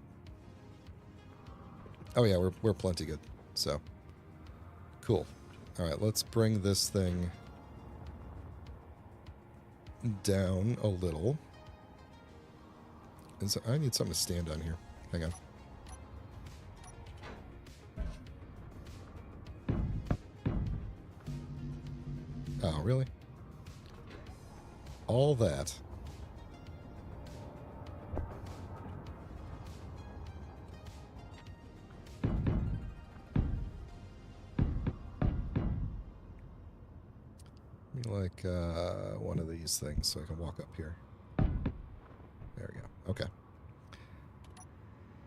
Oh yeah, we're plenty good. So cool. All right, let's bring this thing down a little. And so I need something to stand on here. Hang on. Oh, really? All that. Like one of these things so I can walk up here. There we go. Okay.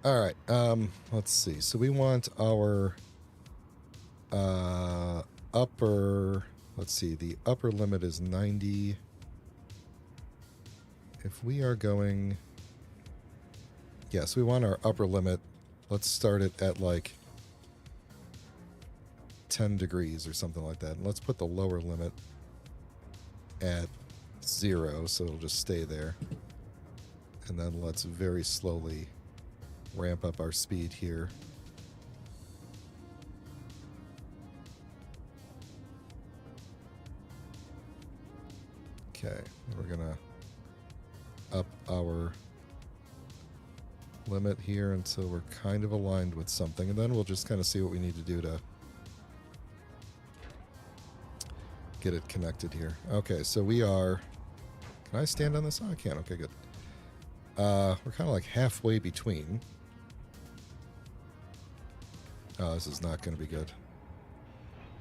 All right. Let's see. So we want our upper... Let's see. The upper limit is 90. If we are going... Yes, we want our upper limit. Let's start it at like 10 degrees or something like that. And let's put the lower limit at 0, so it'll just stay there. And then let's very slowly ramp up our speed here. Okay, we're gonna up our limit here until we're kind of aligned with something, and then we'll just kind of see what we need to do to get it connected here. Okay, so we are... Can I stand on this? Oh, I can. Okay, good. We're kind of like halfway between. Oh, this is not going to be good.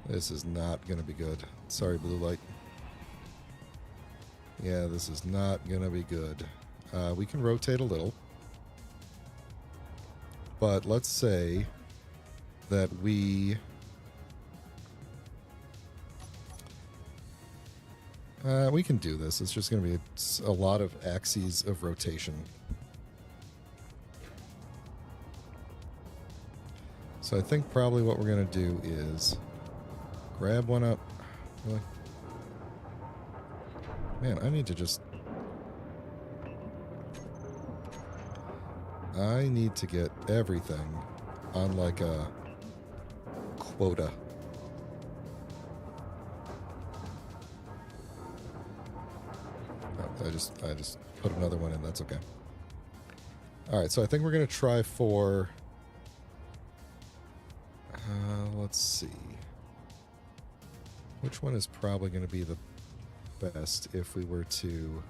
This is not going to be good. Sorry, blue light. Yeah, this is not going to be good. We can rotate a little. But let's say that we... we can do this. It's just going to be a lot of axes of rotation. So I think probably what we're going to do is grab one up. Really? Man, I need to just... I need to get everything on like a quota. Oh, I just put another one in. That's okay. All right, so I think we're going to try for... let's see. Which one is probably going to be the best if we were to...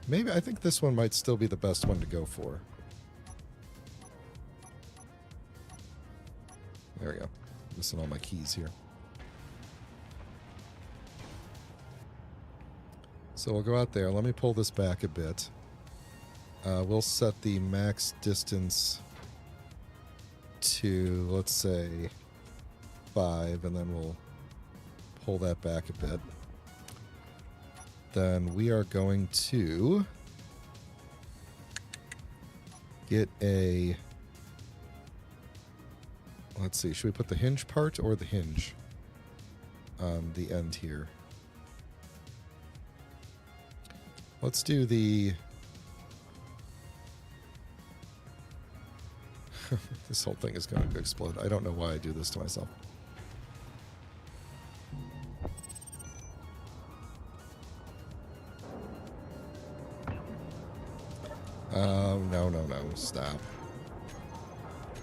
Maybe, I think this one might still be the best one to go for. There we go. Missing all my keys here. So we'll go out there. Let me pull this back a bit. We'll set the max distance to, let's say, 5, and then we'll pull that back a bit. Then we are going to get a... Let's see, should we put the hinge part or the hinge on the end here? Let's do the... This whole thing is going to explode. I don't know why I do this to myself. No. Stop.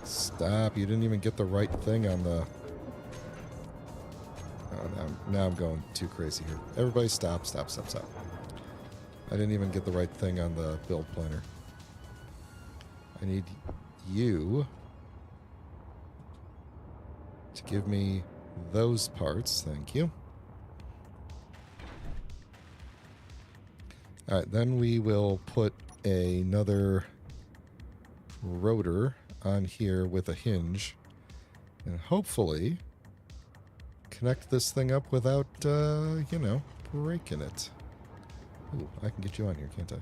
Stop. You didn't even get the right thing on the... Oh, now I'm going too crazy here. Everybody stop. I didn't even get the right thing on the build planner. I need you to give me those parts. Thank you. All right, then we will put another rotor on here with a hinge and hopefully connect this thing up without, breaking it. Ooh, I can get you on here, can't I?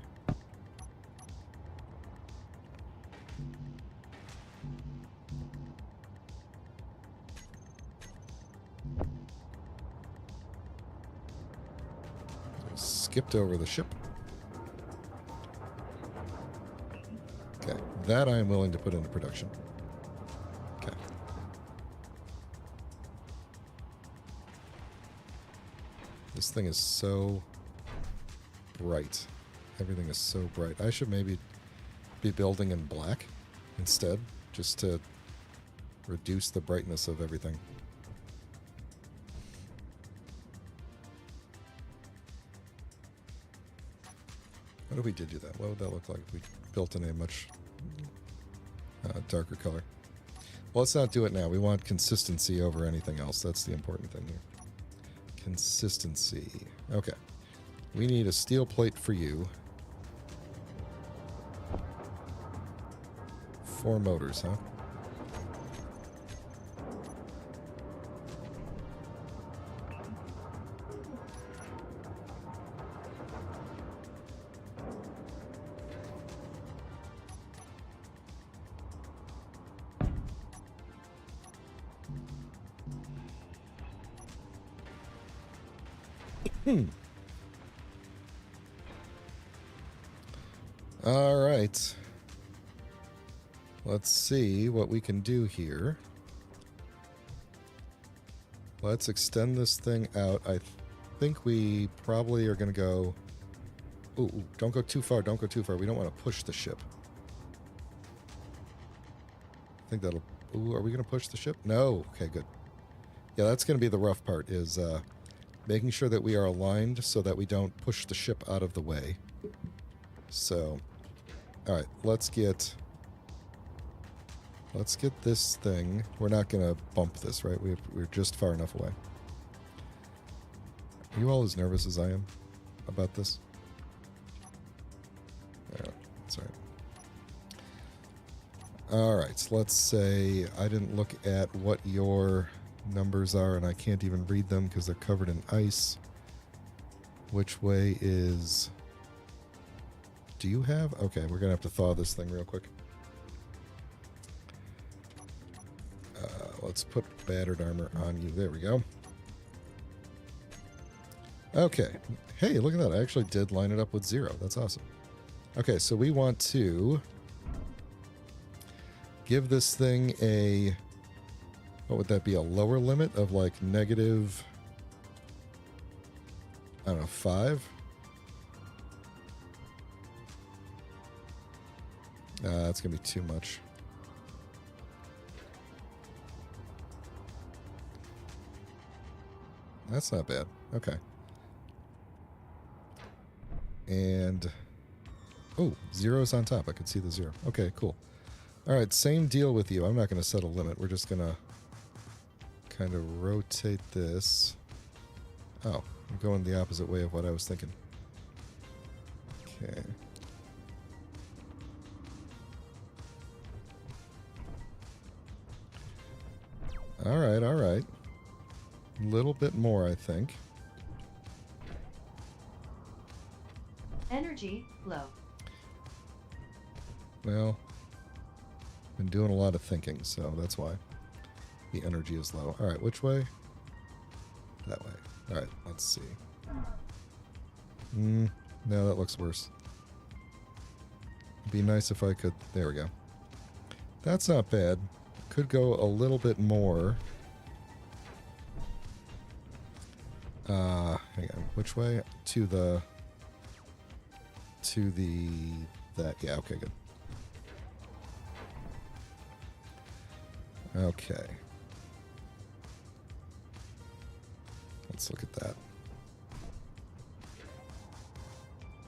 Skipped over the ship. Okay, that I am willing to put into production. Okay. This thing is so bright. Everything is so bright. I should maybe be building in black instead, just to reduce the brightness of everything. What if we did do that? What would that look like if we built in a much darker color? Well, let's not do it now. We want consistency over anything else. That's the important thing here. Consistency. Okay. We need a steel plate for you. 4 motors, huh? All right. Let's see what we can do here. Let's extend this thing out. I think we probably are going to go... Ooh, don't go too far. Don't go too far. We don't want to push the ship. I think that'll... Ooh, are we going to push the ship? No. Okay, good. Yeah, that's going to be the rough part, is making sure that we are aligned so that we don't push the ship out of the way. So, all right, let's get this thing. We're not going to bump this, right? We're just far enough away. Are you all as nervous as I am about this? Yeah, that's all right. All right, so let's say I didn't look at what your numbers are, and I can't even read them because they're covered in ice. Which way is... Do you have... Okay, we're going to have to thaw this thing real quick. Let's put battered armor on you. There we go. Okay. Hey, look at that. I actually did line it up with 0. That's awesome. Okay, so we want to give this thing a... What would that be? A lower limit of like negative... I don't know, 5? That's going to be too much. That's not bad. Okay. And... Oh, 0's on top. I could see the 0. Okay, cool. All right, same deal with you. I'm not going to set a limit. We're just going to kind of rotate this. Oh, I'm going the opposite way of what I was thinking. Okay. All right, all right. A little bit more, I think. Energy low. Well, been doing a lot of thinking, so that's why the energy is low. All right, which way? That way. All right, let's see. No, that looks worse. It'd be nice if I could... There we go. That's not bad. Could go a little bit more. Hang on. Which way? To the... That. Yeah, okay, good. Okay. Let's look at that.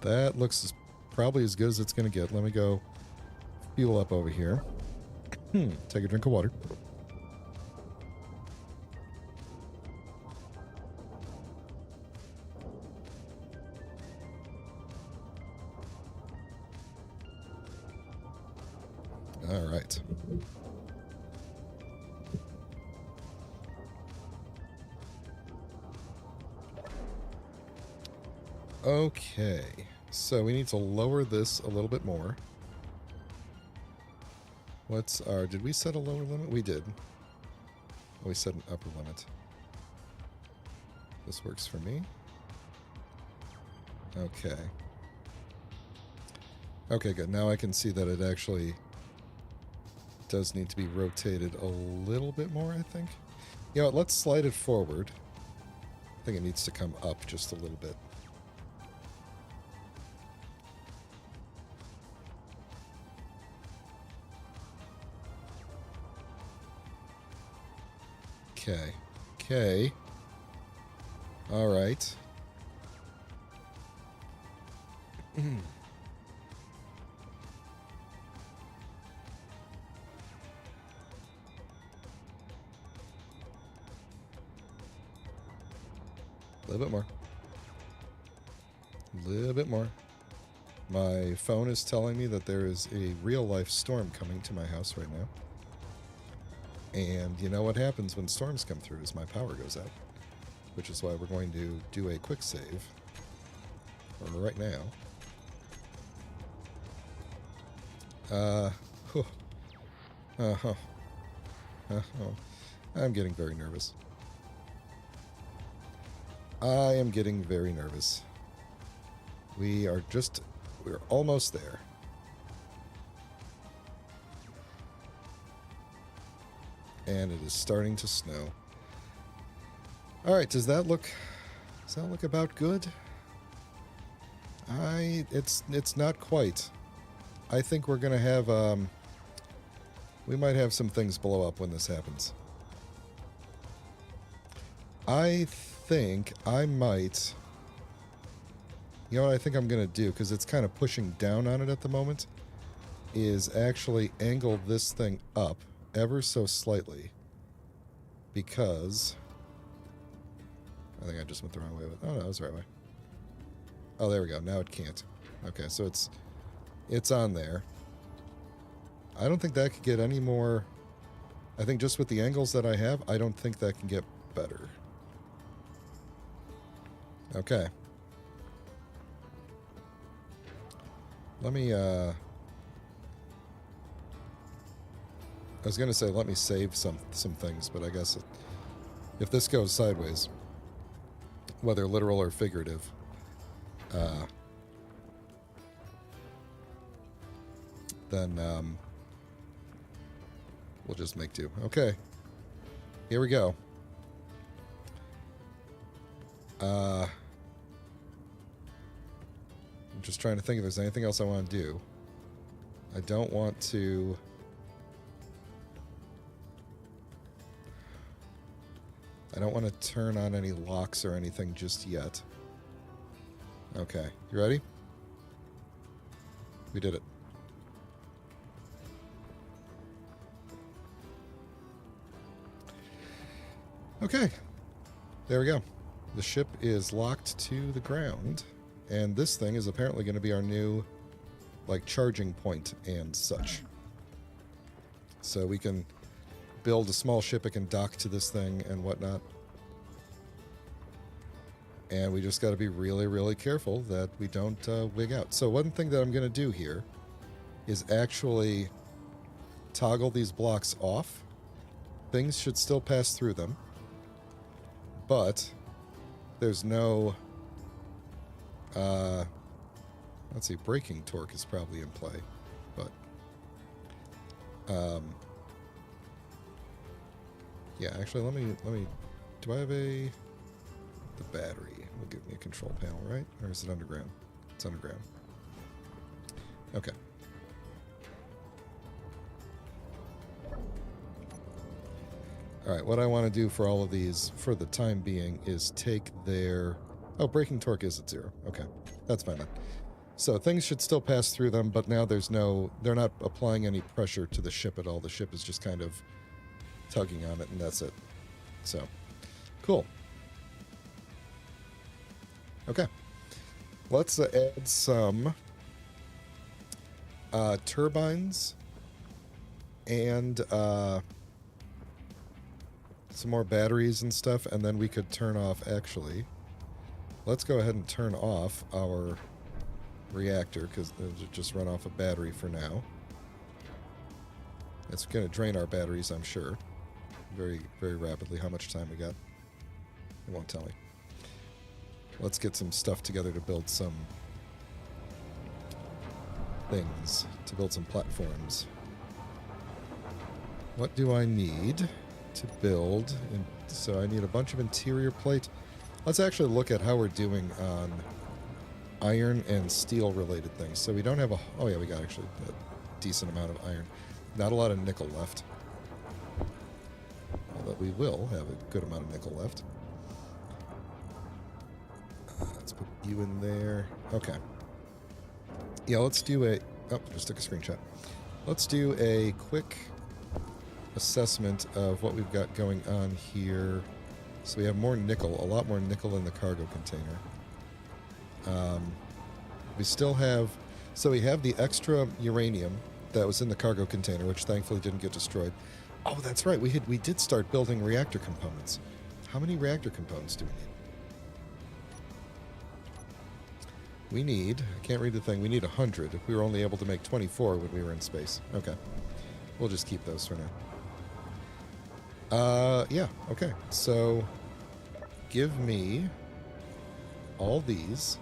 That looks probably as good as it's going to get. Let me go fuel up over here. Take a drink of water. All right. Okay. So we need to lower this a little bit more. What's our... Did we set a lower limit? We did. We set an upper limit. This works for me. Okay. Okay, good. Now I can see that it actually does need to be rotated a little bit more, I think. You know what? Let's slide it forward. I think it needs to come up just a little bit. Okay. Okay. All right. A little bit more. A little bit more. My phone is telling me that there is a real-life storm coming to my house right now. And you know what happens when storms come through is my power goes out. Which is why we're going to do a quick save. Right now. I'm getting very nervous. I am getting very nervous. We're almost there. And it is starting to snow. Alright, does that look about good? It's not quite. I think we're gonna have we might have some things blow up when this happens. I think I might... You know what I think I'm going to do, because it's kind of pushing down on it at the moment, is actually angle this thing up ever so slightly. Because... I think I just went the wrong way with... Oh, no, it was the right way. Oh, there we go. Now it can't. Okay, so it's on there. I don't think that could get any more... I think just with the angles that I have, I don't think that can get better. Okay. Let me, I was going to say let me save some things, but I guess if this goes sideways, whether literal or figurative, then we'll just make do. Okay. Here we go. I'm just trying to think if there's anything else I want to do. I don't want to... I don't want to turn on any locks or anything just yet. Okay, you ready? We did it. Okay, there we go. The ship is locked to the ground. And this thing is apparently going to be our new, like, charging point and such. So we can build a small ship it can dock to this thing and whatnot. And we just got to be really, really careful that we don't wig out. So one thing that I'm going to do here is actually toggle these blocks off. Things should still pass through them. But there's no... let's see, braking torque is probably in play. But... yeah, actually, let me... Do I have a... The battery will give me a control panel, right? Or is it underground? It's underground. Okay. Alright, what I want to do for all of these, for the time being, is take their... Oh, braking torque is at 0. Okay, that's fine then. So things should still pass through them, but now there's no... They're not applying any pressure to the ship at all. The ship is just kind of tugging on it, and that's it. So, cool. Okay, let's add some turbines and some more batteries and stuff, and then we could turn off, actually, let's go ahead and turn off our reactor, because it'll just run off a battery for now. It's going to drain our batteries, I'm sure, very, very rapidly. How much time we got? It won't tell me. Let's get some stuff together to build some things, to build some platforms. What do I need to build? So I need a bunch of interior plate. Let's actually look at how we're doing on iron and steel related things. So we don't have a... Oh yeah, we got actually a decent amount of iron. Not a lot of nickel left. Although we will have a good amount of nickel left. Let's put you in there. Okay. Yeah, let's do a... Oh, just took a screenshot. Let's do a quick assessment of what we've got going on here. So we have more nickel, a lot more nickel in the cargo container. We still have... So we have the extra uranium that was in the cargo container, which thankfully didn't get destroyed. Oh, that's right. We did start building reactor components. How many reactor components do we need? We need, I can't read the thing, we need 100. We were only able to make 24 when we were in space. Okay. We'll just keep those for now. Yeah, okay. So, give me all these,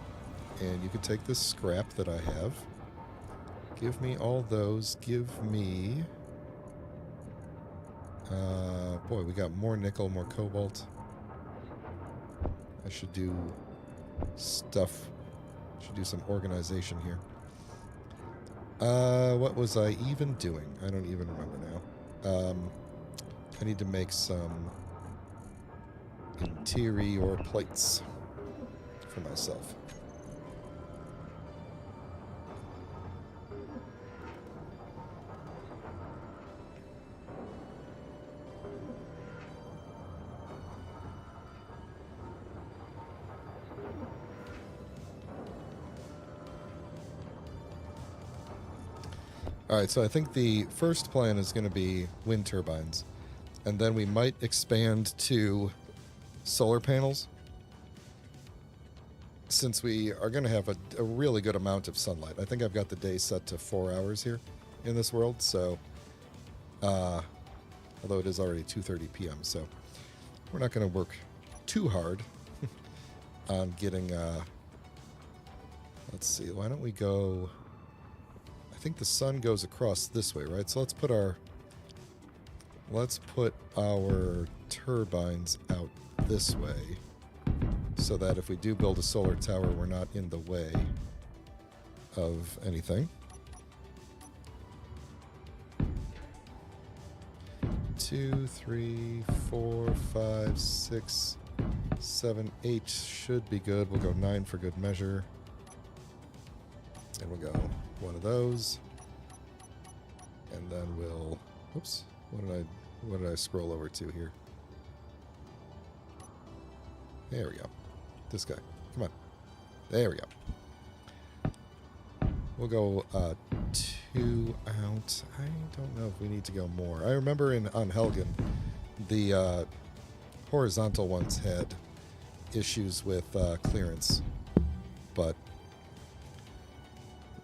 and you can take this scrap that I have. Give me all those. Give me... boy, we got more nickel, more cobalt. I should do stuff... Should do some organization here. What was I even doing? I don't even remember now. I need to make some interior plates for myself. Alright, so I think the first plan is going to be wind turbines. And then we might expand to solar panels. Since we are going to have a really good amount of sunlight. I think I've got the day set to 4 hours here in this world. So, although it is already 2:30 p.m. So, we're not going to work too hard on getting... let's see, why don't we go... I think the sun goes across this way, right? So let's put our turbines out this way so that if we do build a solar tower, we're not in the way of anything. 2, 3, 4, 5, 6, 7, 8 should be good. We'll go 9 for good measure. And we'll go one of those. And then we'll... Oops. What did I scroll over to here? There we go. This guy. Come on. There we go. We'll go 2 out. I don't know if we need to go more. I remember on Helgen, the horizontal ones had issues with clearance, but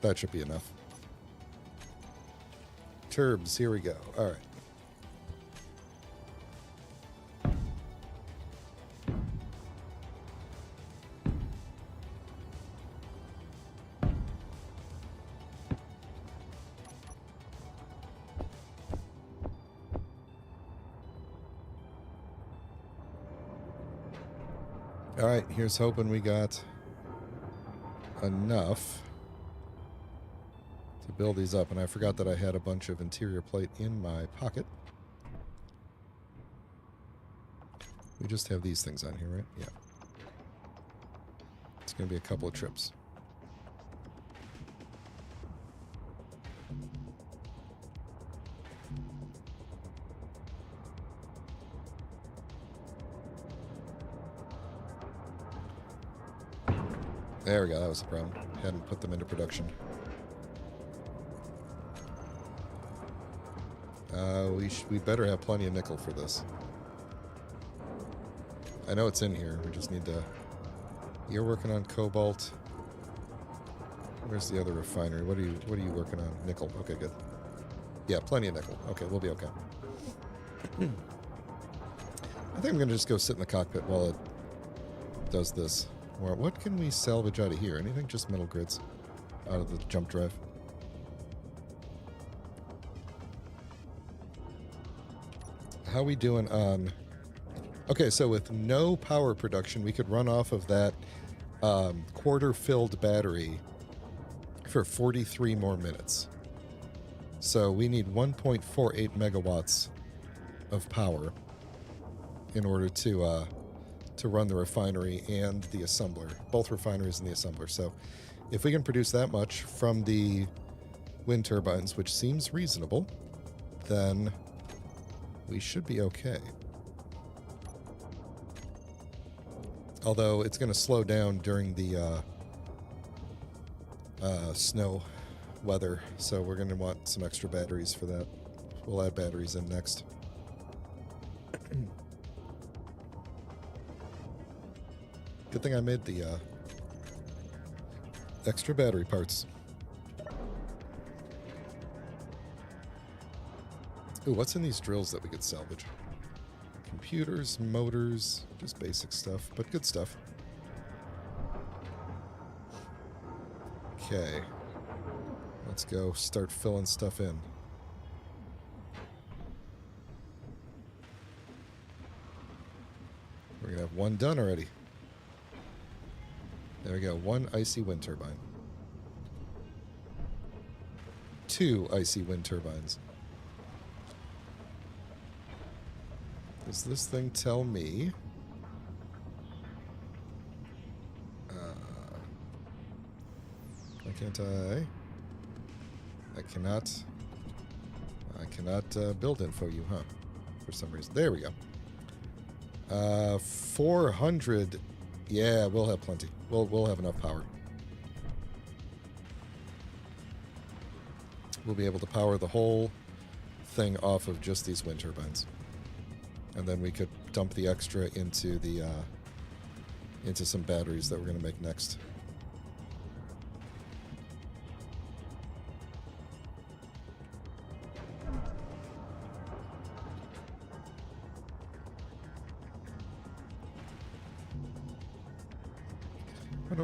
that should be enough. Turbs, here we go. All right. All right, here's hoping we got enough to build these up. And I forgot that I had a bunch of interior plate in my pocket. We just have these things on here, right? Yeah. It's going to be a couple of trips. There we go, that was the problem. Hadn't put them into production. We better have plenty of nickel for this. I know it's in here, we just need to... You're working on cobalt. Where's the other refinery? What are you working on? Nickel. Okay, good. Yeah, plenty of nickel. Okay, we'll be okay. I think I'm gonna just go sit in the cockpit while it does this. Or what can we salvage out of here? Anything? Just metal grids out of the jump drive. How we doing on... Okay, so with no power production, we could run off of that quarter-filled battery for 43 more minutes. So we need 1.48 megawatts of power in order to run the refinery and the assembler, both refineries and the assembler. So if we can produce that much from the wind turbines, which seems reasonable, then we should be okay. Although it's going to slow down during the snow weather, so we're going to want some extra batteries for that. We'll add batteries in next. Good thing I made the extra battery parts. Ooh, what's in these drills that we could salvage? Computers, motors, just basic stuff, but good stuff. Okay. Let's go start filling stuff in. We're going to have one done already. There we go. One icy wind turbine. 2 icy wind turbines. Does this thing tell me? Why can't I? I cannot build info you, huh? For some reason. There we go. 400. Yeah, we'll have plenty. We'll have enough power. We'll be able to power the whole thing off of just these wind turbines. And then we could dump the extra into the into some batteries that we're going to make next.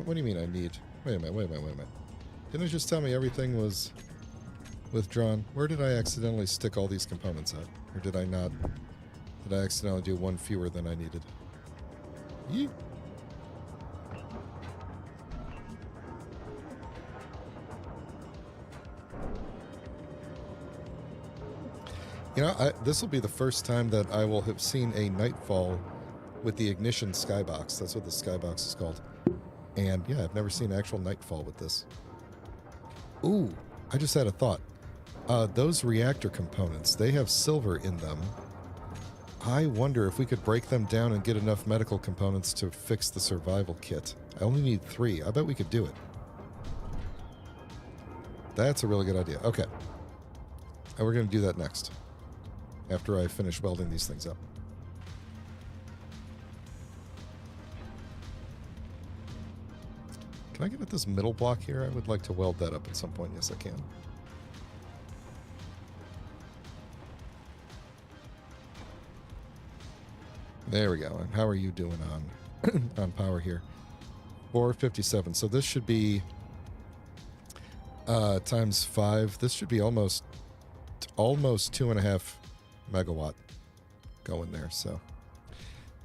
What do you mean I need? Wait a minute. Didn't it just tell me everything was withdrawn? Where did I accidentally stick all these components at? Or did I not? Did I accidentally do one fewer than I needed? Yee. You know, this will be the first time that I will have seen a Nightfall with the ignition skybox. That's what the skybox is called. And yeah, I've never seen actual Nightfall with this. Ooh, I just had a thought. Those reactor components, they have silver in them. I wonder if we could break them down and get enough medical components to fix the survival kit. I only need 3. I bet we could do it. That's a really good idea. Okay. And we're going to do that next. After I finish welding these things up. Can I get at this middle block here? I would like to weld that up at some point. Yes, I can. There we go. And how are you doing on on power here? 457. So this should be times 5. This should be almost 2.5 megawatt going there. So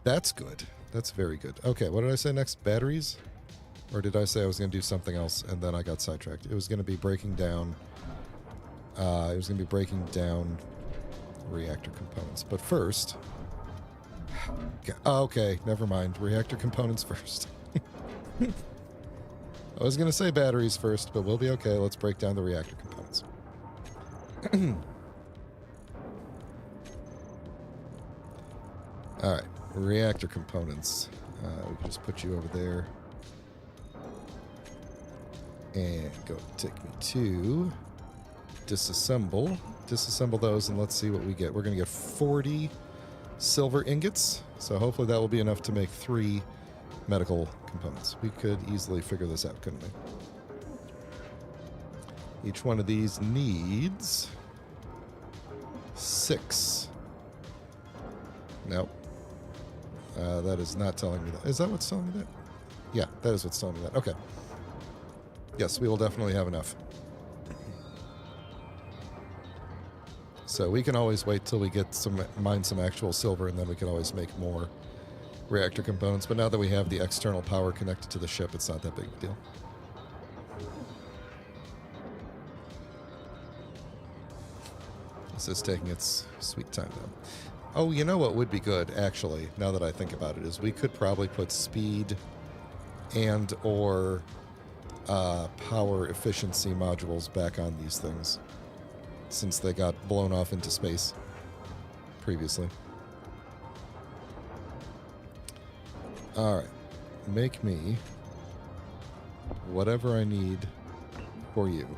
that's good. That's very good. Okay, what did I say next? Batteries? Or did I say I was going to do something else and then I got sidetracked? It was going to be breaking down. Reactor components. But first, okay, never mind. Reactor components first. I was going to say batteries first, but we'll be okay. Let's break down the reactor components. All right, reactor components. We can just put you over there. And go take me to disassemble. Disassemble those, and let's see what we get. We're going to get 40 silver ingots, so hopefully that will be enough to make 3 medical components. We could easily figure this out, couldn't we? Each one of these needs 6. Nope. That is not telling me that. Is that what's telling me that? Yeah, that is what's telling me that. Okay. Yes, we will definitely have enough. So we can always wait till we get mine some actual silver, and then we can always make more reactor components. But now that we have the external power connected to the ship, it's not that big of a deal. This is taking its sweet time, though. Oh, you know what would be good, actually, now that I think about it, is we could probably put speed and or power efficiency modules back on these things, since they got blown off into space previously. Alright. Make me whatever I need for you.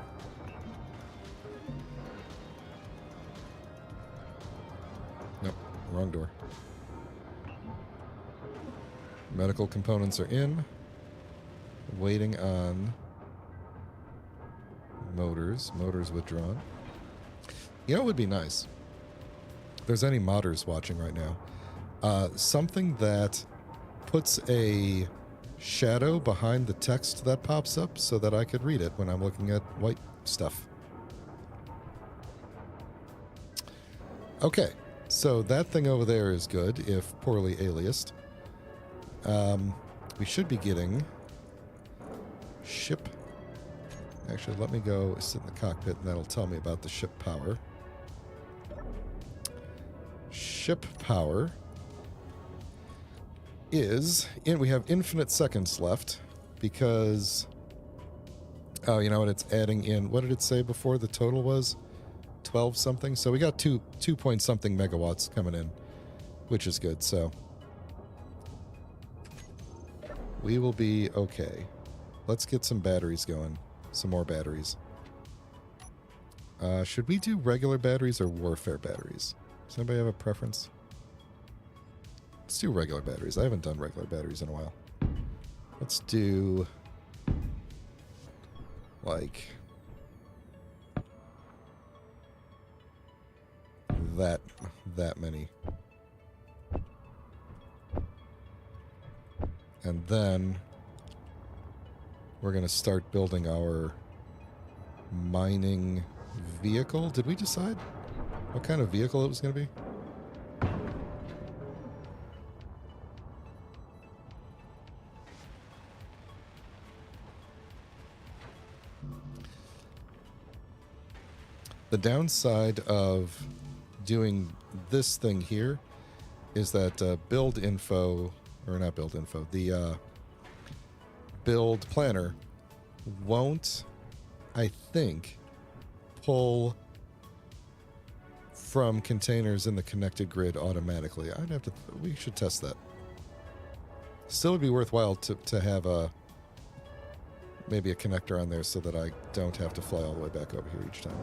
Nope, wrong door. Medical components are in. Waiting on motors. Motors withdrawn. You know what would be nice? If there's any modders watching right now. Something that puts a shadow behind the text that pops up so that I could read it when I'm looking at white stuff. Okay, so that thing over there is good, if poorly aliased. We should be getting ship. Actually, let me go sit in the cockpit and that'll tell me about the ship power. Ship power is, and we have infinite seconds left because, oh, you know what, it's adding in, what did it say before the total was? 12 something. So we got 2 point something megawatts coming in, which is good. So we will be okay. Let's get some batteries going. Some more batteries. Should we do regular batteries or warfare batteries? Does anybody have a preference? Let's do regular batteries. I haven't done regular batteries in a while. Let's do like that many. And then we're going to start building our mining vehicle. Did we decide what kind of vehicle it was going to be? The downside of doing this thing here is that build info, or not build info, the build planner won't, I think, pull from containers in the connected grid automatically. I'd have to. We should test that. Still would be worthwhile to have maybe a connector on there so that I don't have to fly all the way back over here each time.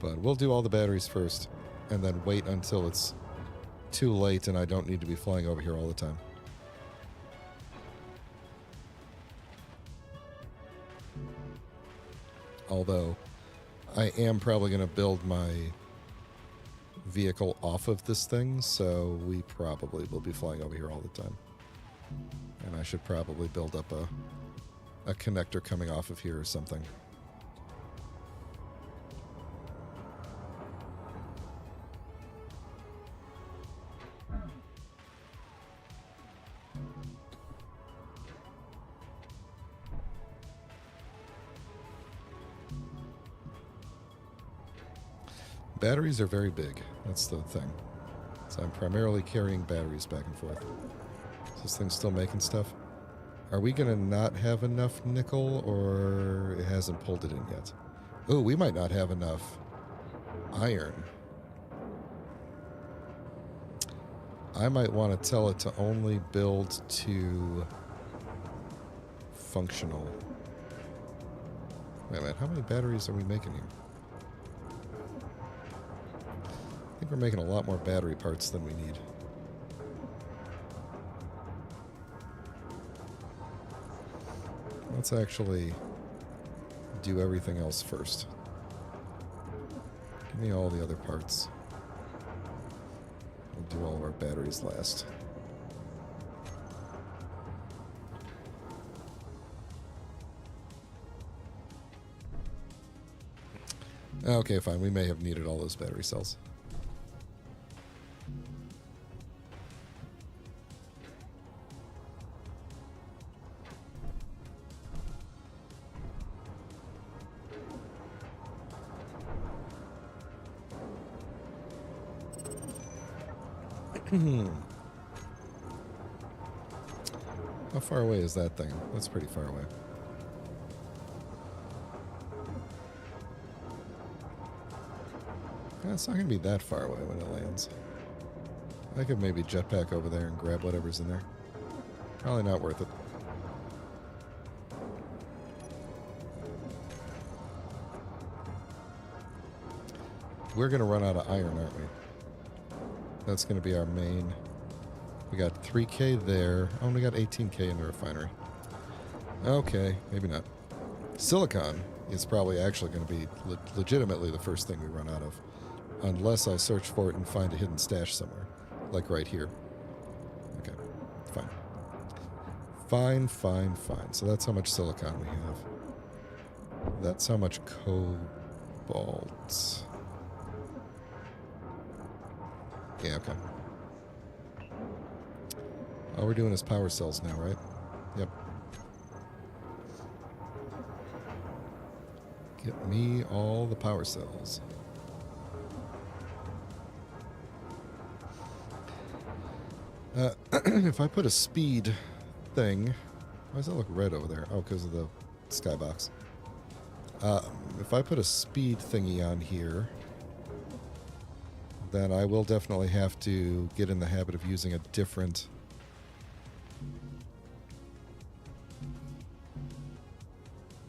But we'll do all the batteries first and then wait until it's too late and I don't need to be flying over here all the time. Although I am probably going to build my vehicle off of this thing, so we probably will be flying over here all the time. And I should probably build up a connector coming off of here or something. Batteries are very big. That's the thing. So I'm primarily carrying batteries back and forth. Is this thing still making stuff? Are we going to not have enough nickel, or it hasn't pulled it in yet? Ooh, we might not have enough iron. I might want to tell it to only build to functional. Wait a minute, how many batteries are we making here? I think we're making a lot more battery parts than we need. Let's actually do everything else first. Give me all the other parts. We'll do all of our batteries last. Okay, fine. We may have needed all those battery cells. How far away is that thing? That's pretty far away. It's not going to be that far away when it lands. I could maybe jetpack over there and grab whatever's in there. Probably not worth it. We're going to run out of iron, aren't we? That's going to be our main. We got 3K there. Oh, we got 18K in the refinery. Okay, maybe not. Silicon is probably actually going to be legitimately the first thing we run out of. Unless I search for it and find a hidden stash somewhere. Like right here. Okay, fine. Fine, fine, fine. So that's how much silicon we have. That's how much cobalt. Yeah, okay. All we're doing is power cells now, right? Yep. Get me all the power cells. If I put a speed thing... Why does that look red over there? Oh, because of the skybox. If I put a speed thingy on here... then I will definitely have to get in the habit of using a different...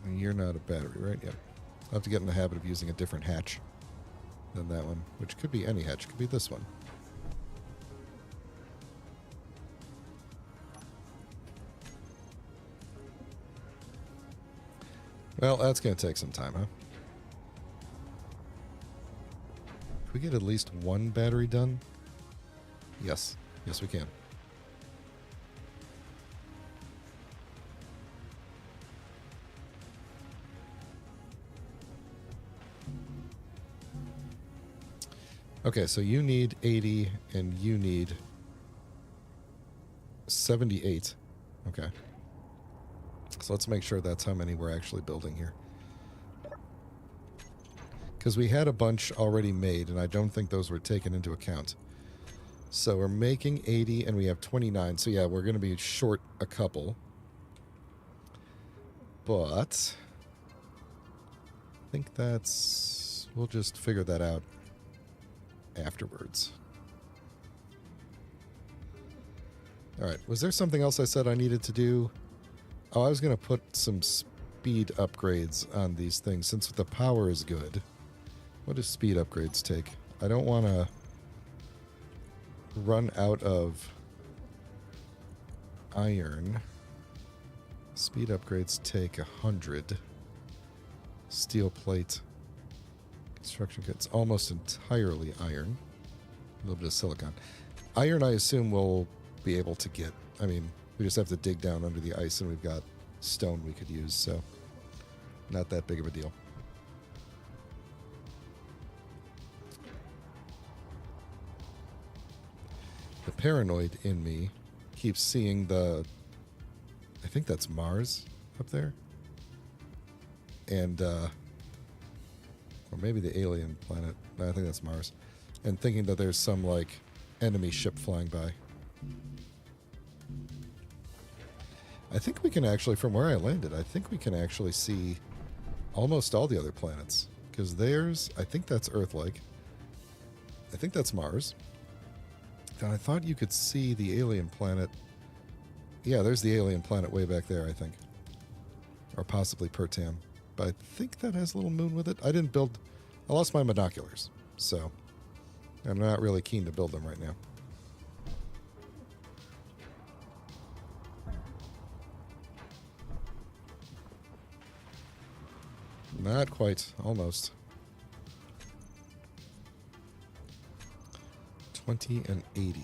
You're not a battery, right? Yep. I'll have to get in the habit of using a different hatch than that one, which could be any hatch. It could be this one. Well, that's going to take some time, huh? Can we get at least one battery done? Yes. Yes, we can. Okay, so you need 80 and you need 78. Okay. So let's make sure that's how many we're actually building here. Because we had a bunch already made, and I don't think those were taken into account. So we're making 80 and we have 29. So yeah, we're going to be short a couple. But I think that's... We'll just figure that out afterwards. All right. Was there something else I said I needed to do? Oh, I was going to put some speed upgrades on these things since the power is good. What do speed upgrades take? I don't want to run out of iron. Speed upgrades take 100. Steel plate. Construction kits almost entirely iron. A little bit of silicon. Iron, I assume, we'll be able to get. I mean, we just have to dig down under the ice and we've got stone we could use, so not that big of a deal. The paranoid in me keeps seeing the... I think that's Mars up there. And, or maybe the alien planet. No, I think that's Mars. And thinking that there's some, like, enemy ship flying by. I think we can actually, from where I landed, I think we can actually see almost all the other planets. Because there's, I think that's Earth-like. I think that's Mars. And I thought you could see the alien planet. Yeah, there's the alien planet way back there, I think. Or possibly Pertam. But I think that has a little moon with it. I didn't build... I lost my binoculars. So, I'm not really keen to build them right now. Not quite. Almost. 20 and 80.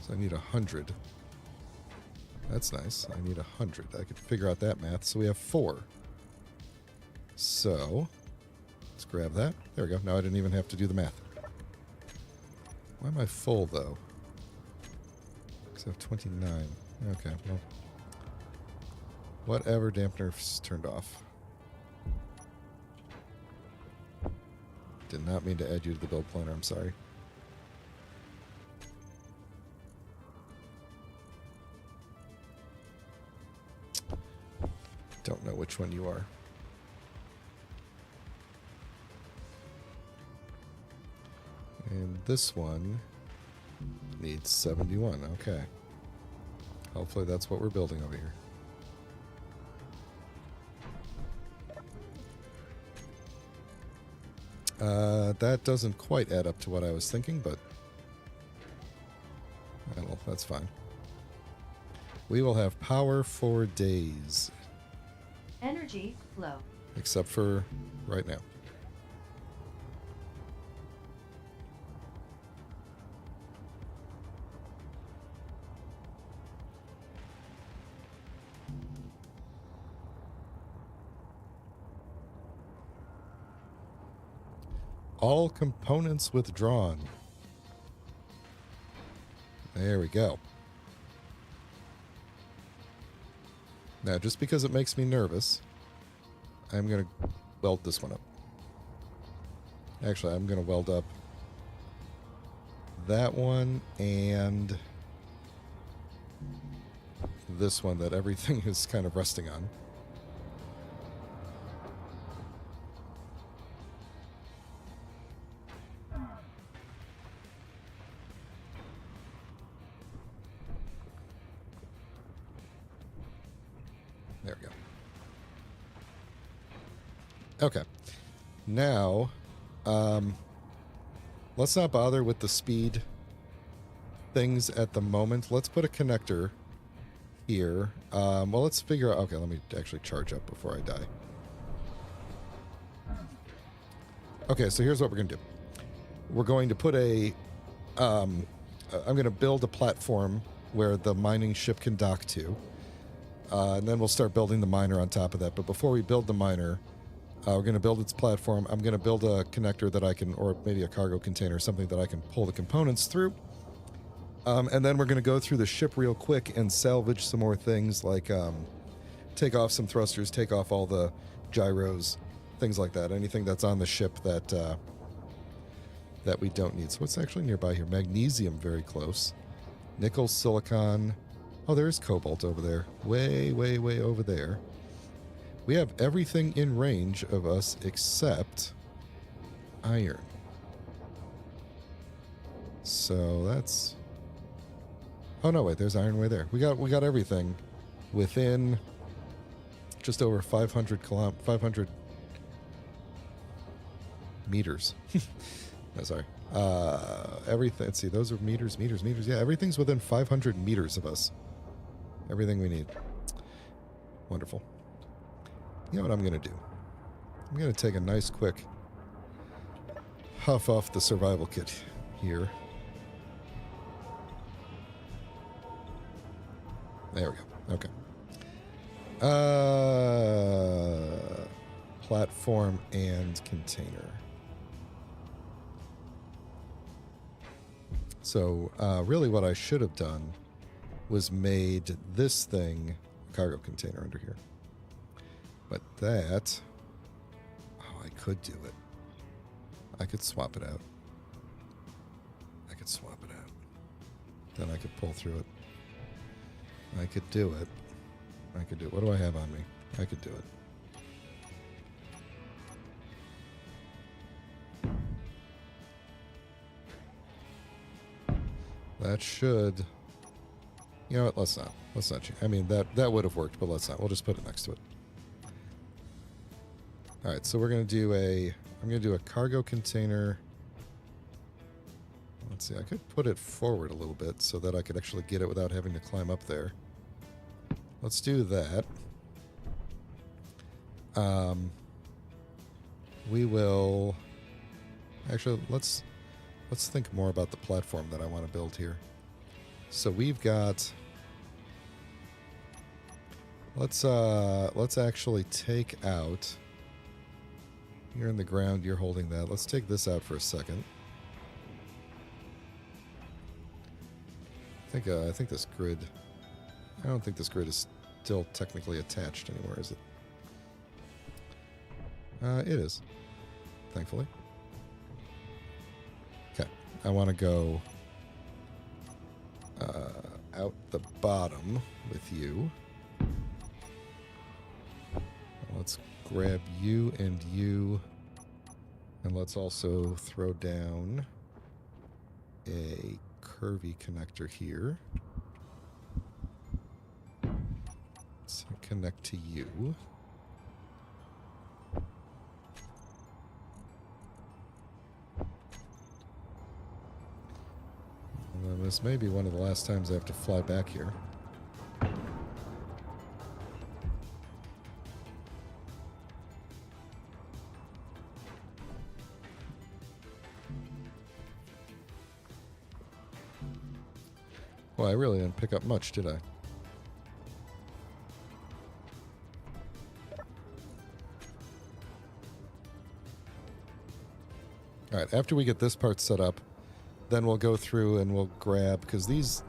So I need 100. That's nice. I need 100. I could figure out that math. So we have 4. So let's grab that. There we go. Now I didn't even have to do the math. Why am I full, though? Because I have 29. Okay, well. Whatever, dampener's turned off. Did not mean to add you to the build planner. I'm sorry. Don't know which one you are. And this one needs 71. Okay. Hopefully that's what we're building over here. That doesn't quite add up to what I was thinking, but well, that's fine. We will have power for days. Energy flow. Except for right now. All components withdrawn. There we go. Now, just because it makes me nervous, I'm going to weld this one up. Actually, I'm going to weld up that one and this one that everything is kind of resting on. There we go. Okay. Now, let's not bother with the speed things at the moment. Let's put a connector here. Well, let's figure out... Okay, let me actually charge up before I die. Okay, so here's what we're going to do. We're going to put a... I'm going to build a platform where the mining ship can dock to. And then we'll start building the miner on top of that. But before we build the miner, we're going to build its platform. I'm going to build a connector that I can, or maybe a cargo container, something that I can pull the components through. And then we're going to go through the ship real quick and salvage some more things, like take off some thrusters, take off all the gyros, things like that. Anything that's on the ship that that we don't need. So what's actually nearby here? Magnesium, very close. Nickel, silicon. Oh, there's cobalt over there. Way, way, way over there. We have everything in range of us except iron. So that's... Oh, no, wait, there's iron way there. We got everything within just over 500 meters. No, sorry. Everything, let's see, those are meters. Yeah, everything's within 500 meters of us. Everything we need. Wonderful. You know what I'm going to do? I'm going to take a nice quick huff off the survival kit here. There we go. Okay. Platform and container. So, really what I should have done was made this thing a cargo container under here. But that... Oh, I could do it. I could swap it out. Then I could pull through it. I could do it. What do I have on me? I could do it. That should... You know what? Let's not. I mean, that would have worked, but let's not. We'll just put it next to it. All right, so we're going to do I'm going to do a cargo container. Let's see. I could put it forward a little bit so that I could actually get it without having to climb up there. Let's do that. We will... Actually, let's think more about the platform that I want to build here. So we've got... Let's actually take out... You're in the ground, you're holding that. Let's take this out for a second. I think this grid... I don't think this grid is still technically attached anymore, is it? It is. Thankfully. Okay. I want to go out the bottom with you. Let's grab you and you. And let's also throw down a curvy connector here. Let's connect to you. And then this may be one of the last times I have to fly back here. Well, I really didn't pick up much, did I? All right, after we get this part set up, then we'll go through and we'll grab, because these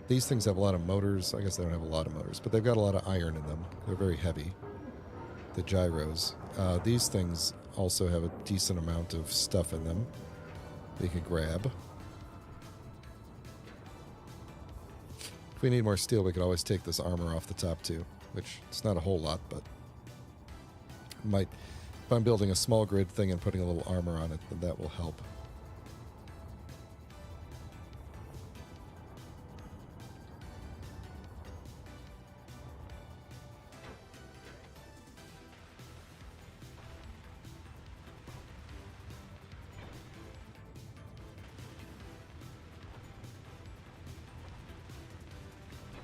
things have a lot of motors. I guess they don't have a lot of motors, but they've got a lot of iron in them. They're very heavy, the gyros. These things also have a decent amount of stuff in them that you can grab. If we need more steel, we could always take this armor off the top too, which it's not a whole lot, but might. If I'm building a small grid thing and putting a little armor on it, then that will help.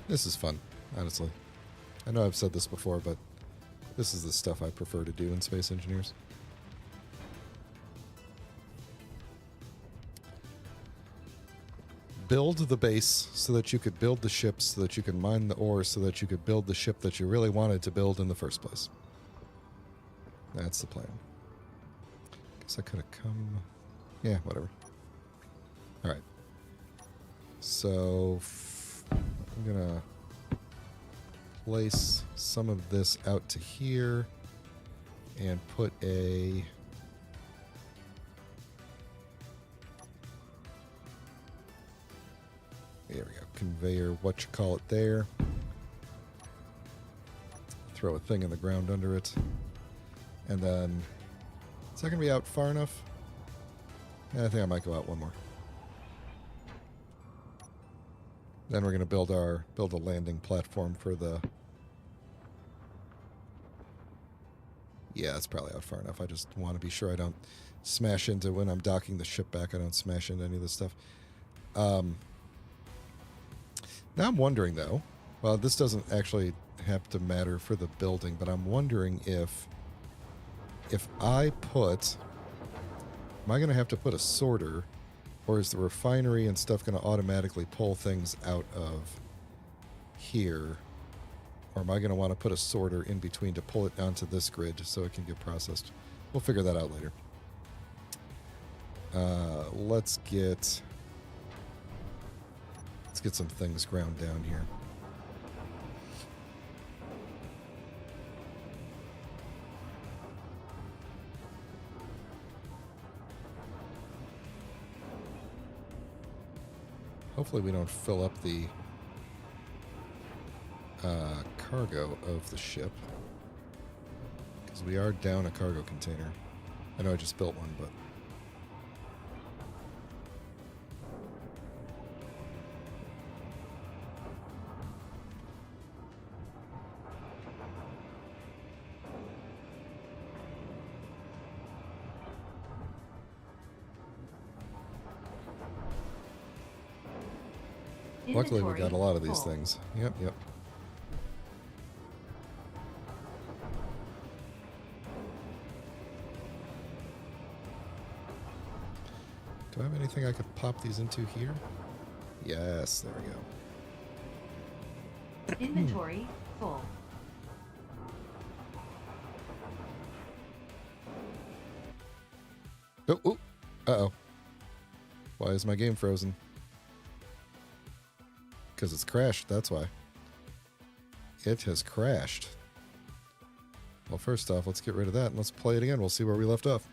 This is fun, honestly. I know I've said this before, but this is the stuff I prefer to do in Space Engineers. Build the base so that you could build the ships, so that you can mine the ore, so that you could build the ship that you really wanted to build in the first place. That's the plan. Guess I could have come... Yeah, whatever. Alright. So... I'm gonna place some of this out to here and put a conveyor, what you call it there. Throw a thing in the ground under it. And then, is that going to be out far enough? Yeah, I think I might go out one more. Then we're going to build a landing platform for the... Yeah, it's probably out far enough. I just want to be sure I don't smash into, when I'm docking the ship back, I don't smash into any of this stuff. Now I'm wondering, though, well, this doesn't actually have to matter for the building, but I'm wondering if I put... Am I going to have to put a sorter, or is the refinery and stuff going to automatically pull things out of here? Or am I going to want to put a sorter in between to pull it onto this grid so it can get processed? We'll figure that out later. Let's get some things ground down here. Hopefully we don't fill up the cargo of the ship, because we are down a cargo container. I know I just built one, but luckily we got a lot of these things. Yep. Do I have anything I could pop these into here? Yes, there we go. Inventory full. Oh, uh-oh. Why is my game frozen? Because it's crashed, that's why. It has crashed. Well, first off, let's get rid of that and let's play it again. We'll see where we left off.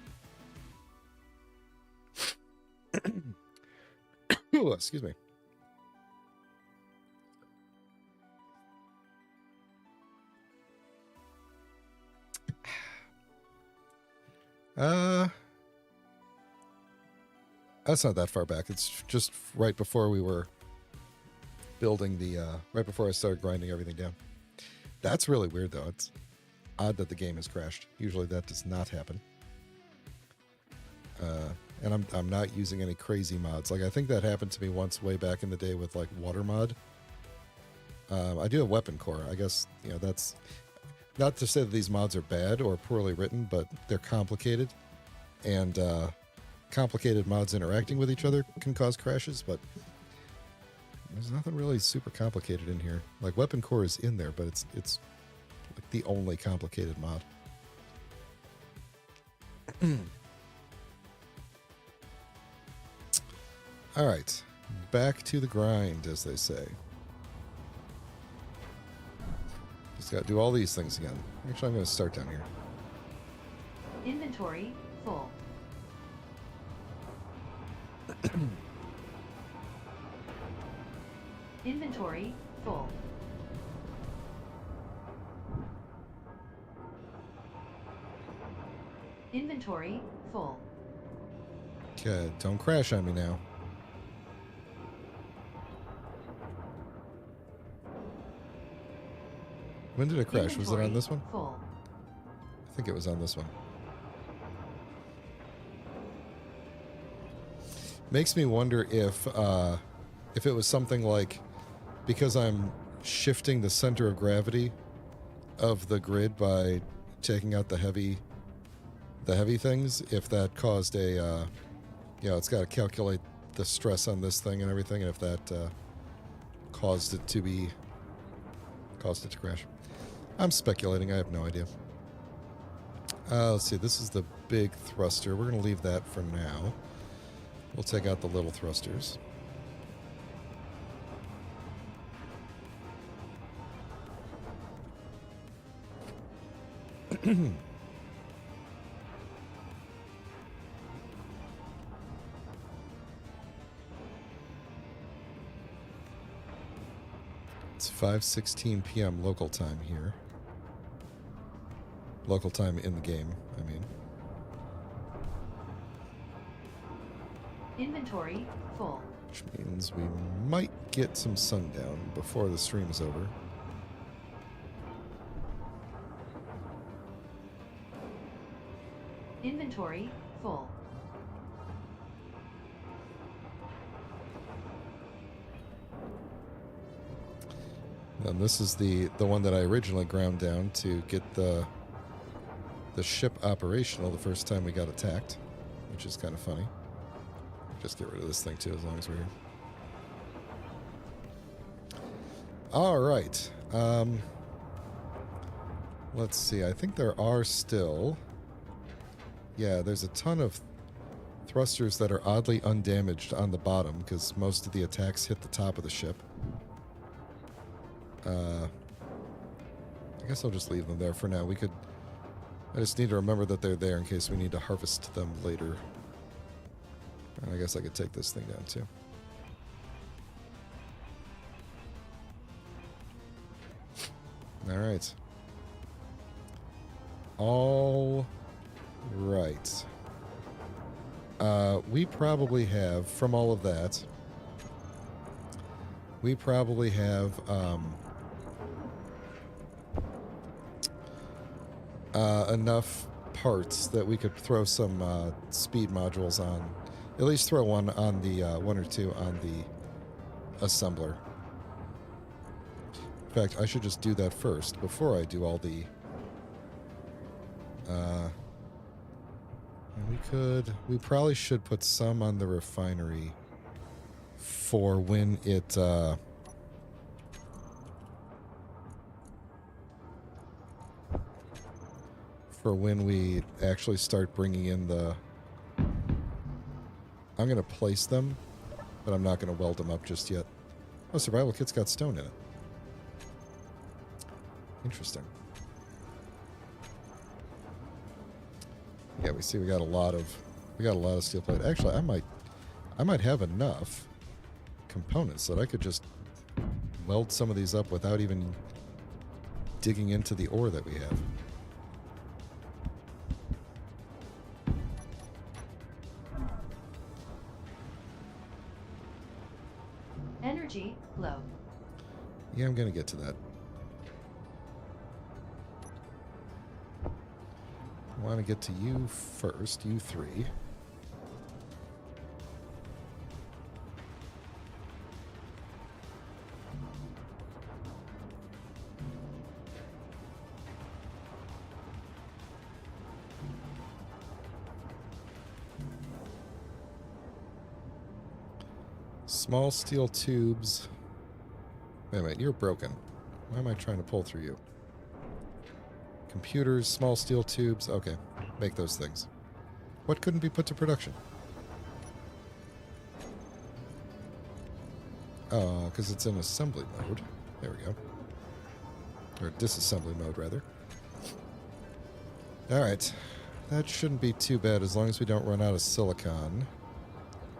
Ooh, excuse me. That's not that far back. It's just right before we were building the, right before I started grinding everything down. That's really weird, though. It's odd that the game has crashed. Usually that does not happen. And I'm not using any crazy mods. Like, I think that happened to me once way back in the day with, like, water mod. I do have weapon core. I guess, you know, that's not to say that these mods are bad or poorly written, but they're complicated. And complicated mods interacting with each other can cause crashes, but there's nothing really super complicated in here. Like, weapon core is in there, but it's like the only complicated mod. All right, back to the grind, as they say. Just got to do all these things again. Actually, I'm going to start down here. Inventory full. Inventory full. Inventory full. Okay, don't crash on me now. When did it crash? Was it on this one? Full. I think it was on this one. Makes me wonder if it was something like, because I'm shifting the center of gravity of the grid by taking out the heavy things, if that caused a, you know, it's got to calculate the stress on this thing and everything, and if that caused it to crash. I'm speculating. I have no idea. Let's see. This is the big thruster. We're going to leave that for now. We'll take out the little thrusters. It's 5:16 p.m. local time here. Local time in the game, I mean. Inventory full. Which means we might get some sundown before the stream is over. Inventory full. And this is the one that I originally ground down to get the ship operational the first time we got attacked, which is kind of funny. Just get rid of this thing too, as long as we're here. All right. Let's see. I think there are still... Yeah, there's a ton of thrusters that are oddly undamaged on the bottom because most of the attacks hit the top of the ship. I guess I'll just leave them there for now. I just need to remember that they're there in case we need to harvest them later. And I guess I could take this thing down too. All right. All right. We probably have, from all of that, we probably have enough parts that we could throw some speed modules on. At least throw one on the one or two on the assembler. In fact, I should just do that first before I do all the. We probably should put some on the refinery for when it. For when we actually start bringing in the... I'm going to place them, but I'm not going to weld them up just yet. Oh, survival kit's got stone in it. Interesting. Yeah, we see we got a lot of steel plate. Actually, I might have enough components that I could just weld some of these up without even digging into the ore that we have. Energy low. Yeah, I'm going to get to that. I want to get to you first, you three. Small steel tubes. Wait a minute, you're broken. Why am I trying to pull through you? Computers, small steel tubes. Okay, make those things. What couldn't be put to production? Oh, because it's in assembly mode. There we go. Or disassembly mode, rather. Alright. That shouldn't be too bad as long as we don't run out of silicon.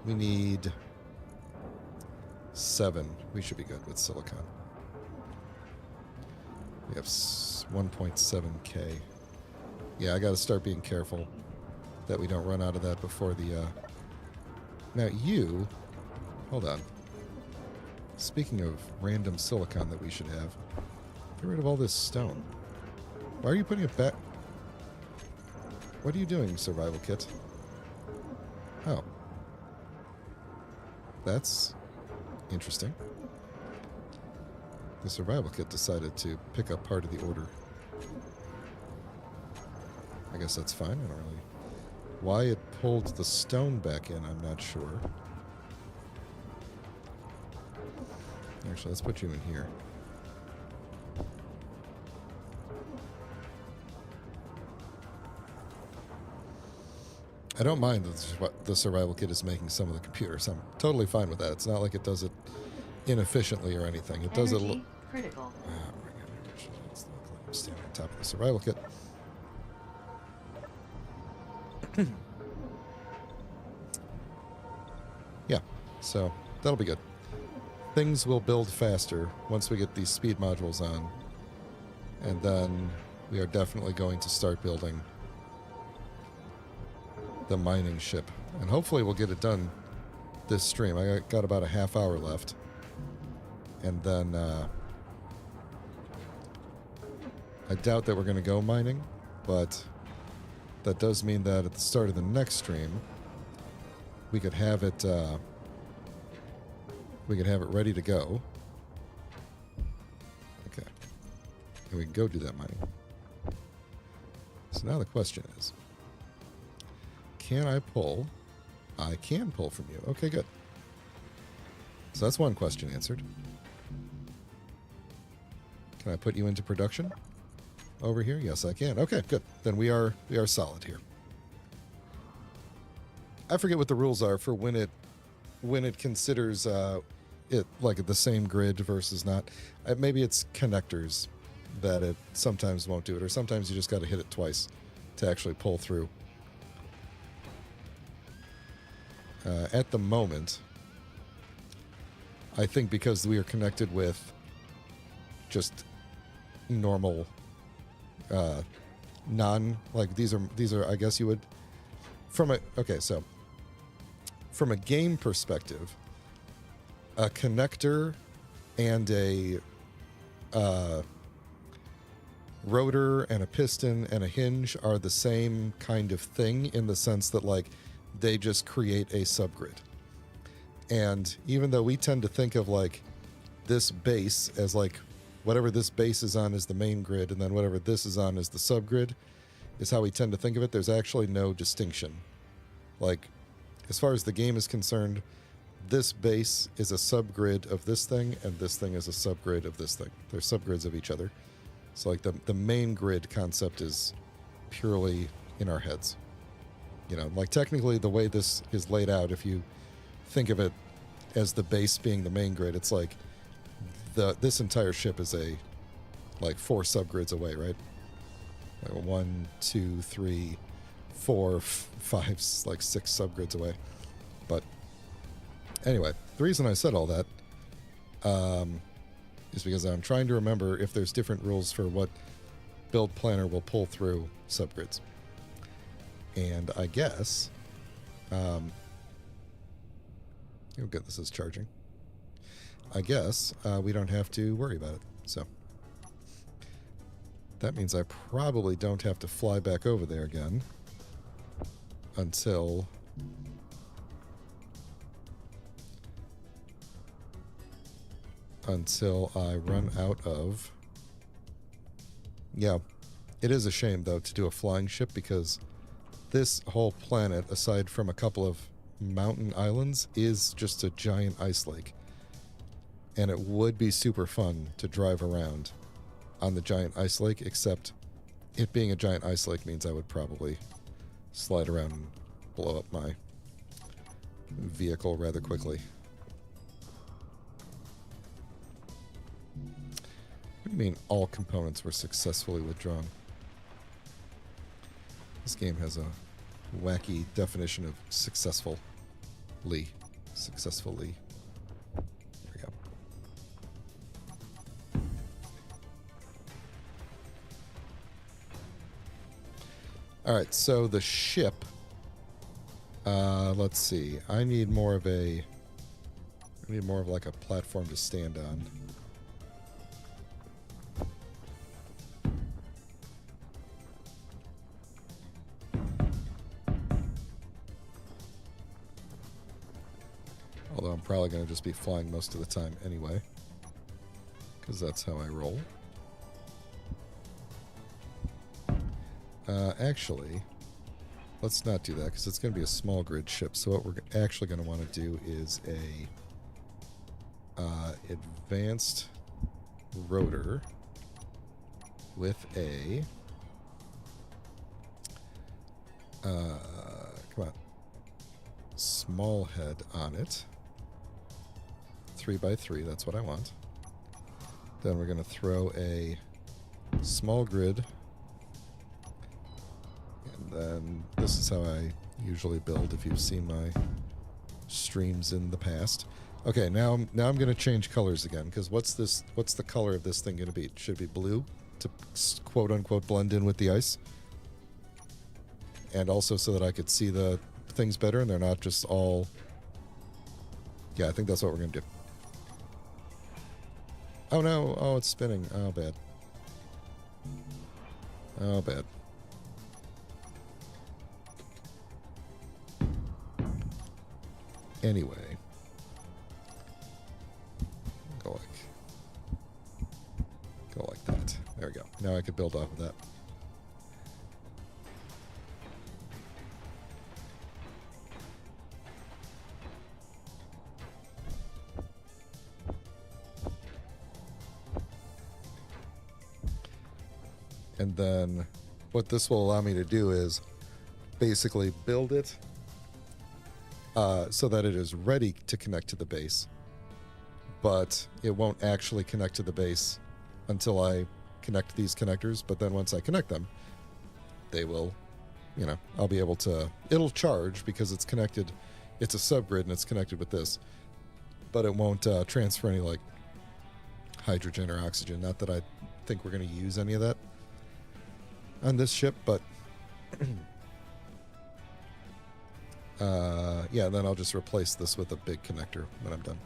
We need 7. We should be good with silicon. We have 1.7k. Yeah, I got to start being careful that we don't run out of that before the... Now you... Hold on. Speaking of random silicon that we should have, get rid of all this stone. Why are you putting it back? What are you doing, survival kit? Oh. That's interesting. The survival kit decided to pick up part of the order. I guess that's fine. I don't really... Why it pulled the stone back in, I'm not sure. Actually, let's put you in here. I don't mind that the survival kit is making some of the computers. I'm totally fine with that. It's not like it does it inefficiently or anything. It does it... critical. Oh, my God. Let's stand on top of the survival kit. Yeah, so that'll be good. things will build faster once we get these speed modules on. And then we are definitely going to start building the mining ship. And hopefully we'll get it done this stream. I got about a half hour left. And then I doubt that we're going to go mining, but that does mean that at the start of the next stream, we could have it ready to go. Okay. And we can go do that mining. So now the question is, can I pull? I can pull from you. Okay, good. So that's one question answered. Can I put you into production over here? Yes, I can. Okay, good. Then we are solid here. I forget what the rules are for when it considers it like the same grid versus not. Maybe it's connectors that it sometimes won't do it, or sometimes you just got to hit it twice to actually pull through. At the moment, I think because we are connected with just normal like these are I guess you would from a game perspective, a connector and a rotor and a piston and a hinge are the same kind of thing in the sense that like they just create a subgrid. And even though we tend to think of like this base as like whatever this base is on is the main grid, and then whatever this is on is the subgrid, is how we tend to think of it. There's actually no distinction. Like, as far as the game is concerned, this base is a subgrid of this thing, and this thing is a subgrid of this thing. They're subgrids of each other. So, like, the main grid concept is purely in our heads. You know, like, technically, the way this is laid out, if you think of it as the base being the main grid, it's like this entire ship is like 4 subgrids away, right? Like 1, 2, 3, 4, 5, like 6 subgrids away. But anyway, the reason I said all that is because I'm trying to remember if there's different rules for what build planner will pull through subgrids. And I guess oh good, this is charging. I guess we don't have to worry about it. So that means I probably don't have to fly back over there again until I run out of... Yeah, it is a shame, though, to do a flying ship, because this whole planet, aside from a couple of mountain islands, is just a giant ice lake. And it would be super fun to drive around on the giant ice lake, except it being a giant ice lake means I would probably slide around and blow up my vehicle rather quickly. What do you mean all components were successfully withdrawn? This game has a wacky definition of successfully. Successfully. There we go. Alright, so the ship. Let's see. I need more of like a platform to stand on. Although I'm probably going to just be flying most of the time anyway, because that's how I roll. Actually, let's not do that, because it's going to be a small grid ship. So what we're actually going to want to do is a advanced rotor with a come on, small head on it. 3x3, that's what I want. Then we're going to throw a small grid. And then this is how I usually build if you've seen my streams in the past. Okay, now I'm going to change colors again, because what's the color of this thing going to be? Should it be blue to quote unquote blend in with the ice? And also so that I could see the things better and they're not just all... Yeah, I think that's what we're going to do. Oh no, oh, it's spinning. Oh, bad. Oh, bad. Anyway. Go like that. There we go. Now I could build off of that. And then what this will allow me to do is basically build it so that it is ready to connect to the base. But it won't actually connect to the base until I connect these connectors. But then once I connect them, they will, you know, I'll be able to... It'll charge because it's connected. It's a subgrid and it's connected with this. But it won't transfer any, like, hydrogen or oxygen. Not that I think we're going to use any of that on this ship, but yeah, then I'll just replace this with a big connector when I'm done.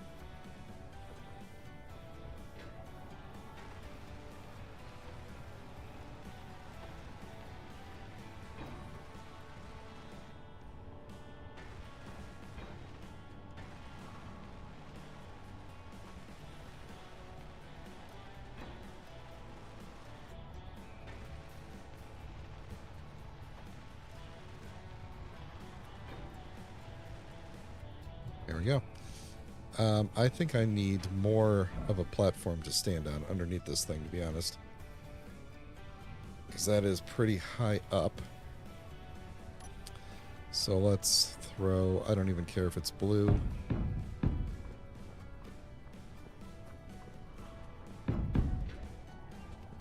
There we go. I think I need more of a platform to stand on underneath this thing, to be honest. Because that is pretty high up. So let's throw... I don't even care if it's blue.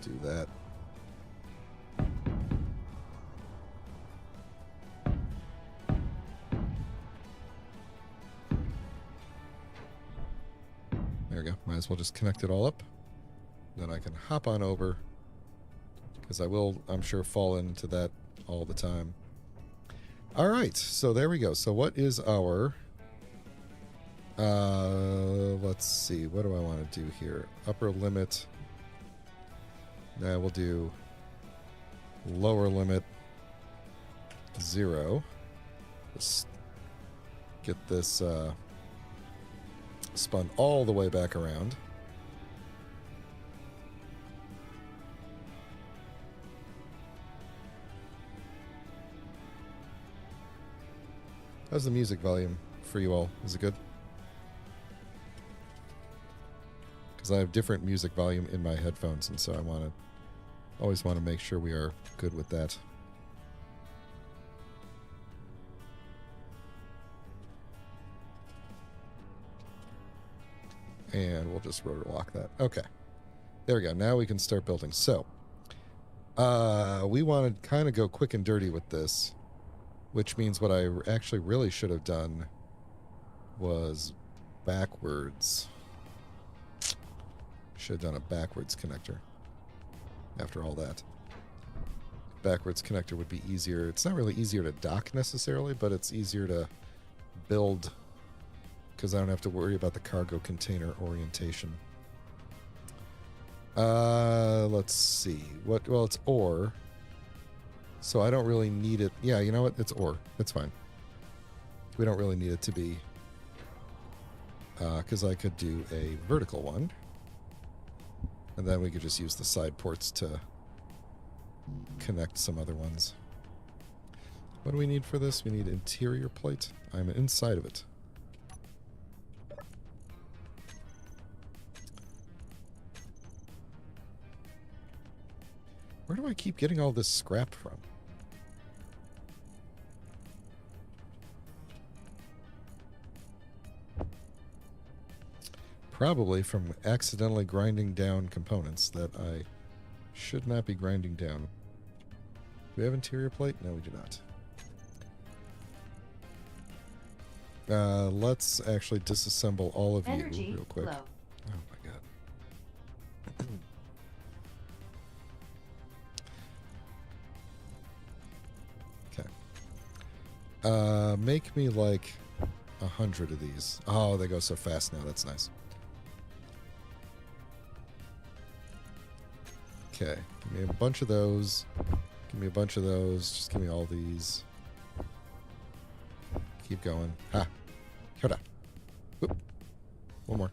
Do that. There we go. Might as well just connect it all up. Then I can hop on over. Because I will, I'm sure, fall into that all the time. Alright, so there we go. So what is our... let's see. What do I want to do here? Upper limit. Now we'll do lower limit 0. Just get this... spun all the way back around. How's the music volume for you all? Is it good? Because I have different music volume in my headphones, and so I always want to make sure we are good with that. And we'll just rotor lock that. Okay. There we go. Now we can start building. So, we want to kind of go quick and dirty with this, which means what I actually really should have done was backwards. Should have done a backwards connector after all that. Backwards connector would be easier. It's not really easier to dock necessarily, but it's easier to build because I don't have to worry about the cargo container orientation. Let's see. Well, it's ore. So I don't really need it. Yeah, you know what? It's ore. It's fine. We don't really need it to be... because I could do a vertical one. And then we could just use the side ports to connect some other ones. What do we need for this? We need interior plate. I'm inside of it. Where do I keep getting all this scrap from? Probably from accidentally grinding down components that I should not be grinding down. Do we have interior plate? No, we do not. Let's actually disassemble all of you Energy real quick. low. Oh my god. Okay. Make me like 100 of these. Oh, they go so fast now. That's nice. Okay. Give me a bunch of those. Give me a bunch of those. Just give me all these. Keep going. Ha. Hold on. Whoop. One more.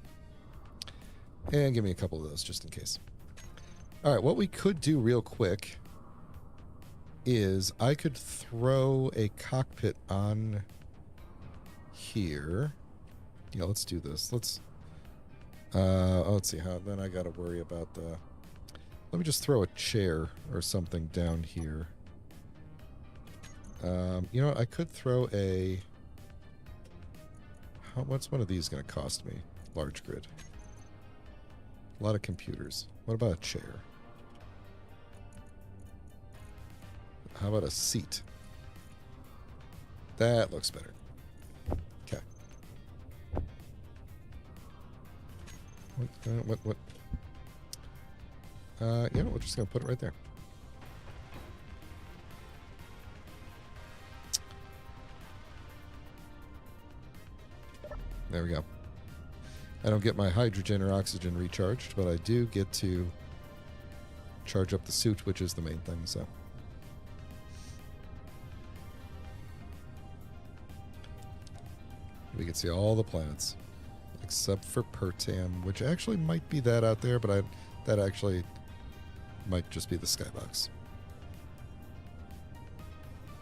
And give me a couple of those just in case. All right, what we could do real quick is I could throw a cockpit on here. Yeah, let's do this. Let's see how then I got to worry about the let me just throw a chair or something down here. You know what? I could throw a what's one of these going to cost me? Large grid. A lot of computers. What about a chair? How about a seat? That looks better. Okay. What? You know, we're just going to put it right there. There we go. I don't get my hydrogen or oxygen recharged, but I do get to charge up the suit, which is the main thing, so. We can see all the planets, except for Pertam, which actually might be that out there, but that actually might just be the skybox.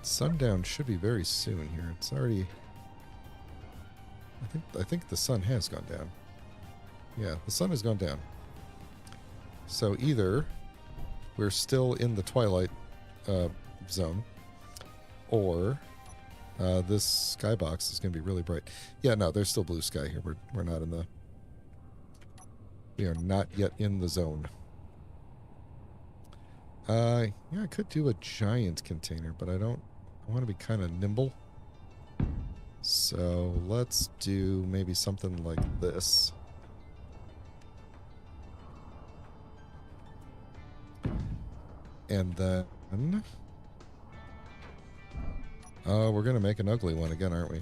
Sundown should be very soon here. It's already... I think the sun has gone down. Yeah, the sun has gone down. So either we're still in the twilight zone, or this skybox is going to be really bright. Yeah, no, there's still blue sky here. We're not in the... We are not yet in the zone. Yeah, I could do a giant container, but I want to be kind of nimble. So let's do maybe something like this. And then... we're going to make an ugly one again, aren't we?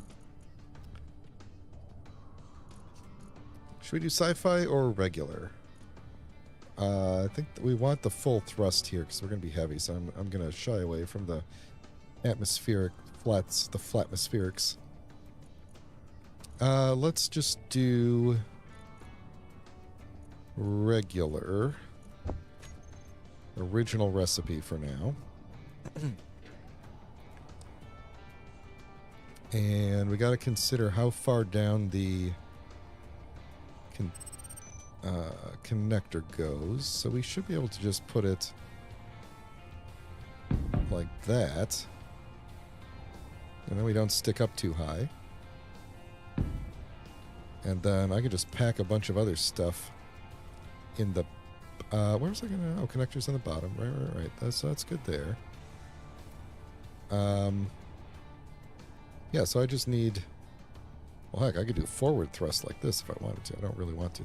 Should we do sci-fi or regular? I think that we want the full thrust here because we're going to be heavy, so I'm going to shy away from the atmospheric flats, the flatmospherics. Let's just do regular. Original recipe for now. And we got to consider how far down the connector goes. So we should be able to just put it like that. And then we don't stick up too high. And then I could just pack a bunch of other stuff in the... where's I gonna... Oh, connectors on the bottom. Right. That's good there. Yeah, so I just need... Well, heck, I could do forward thrust like this if I wanted to. I don't really want to,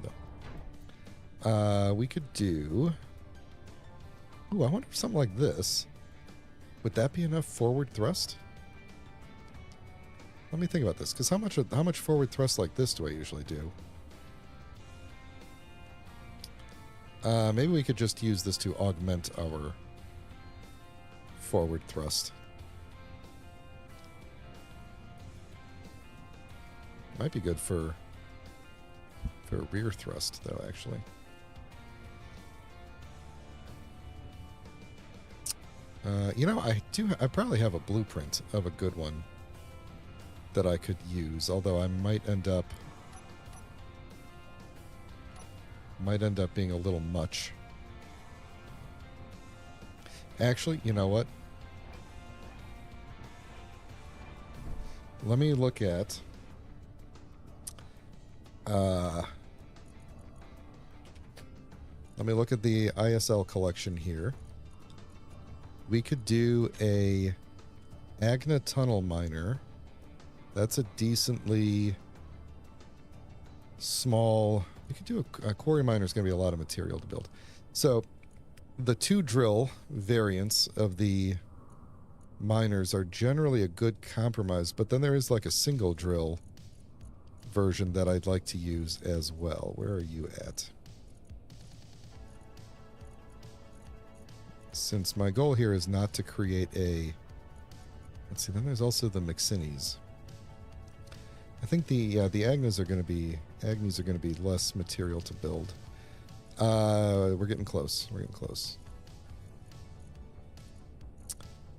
though. We could do... Ooh, I wonder if something like this... Would that be enough forward thrust? Let me think about this, because how much forward thrust like this do I usually do? Maybe we could just use this to augment our forward thrust. Might be good for rear thrust, though, actually. You know, I probably have a blueprint of a good one that I could use, although I might end up being a little much. Actually, you know what? Let me look at the ISL collection here. We could do a Agna tunnel miner That's a decently small... You could do a quarry miner is going to be a lot of material to build. So the 2 drill variants of the miners are generally a good compromise, but then there is like a single drill version that I'd like to use as well. Where are you at? Since my goal here is not to create a... Let's see, then there's also the McSinney's. I think the Agnes are going to be less material to build. We're getting close. We're getting close.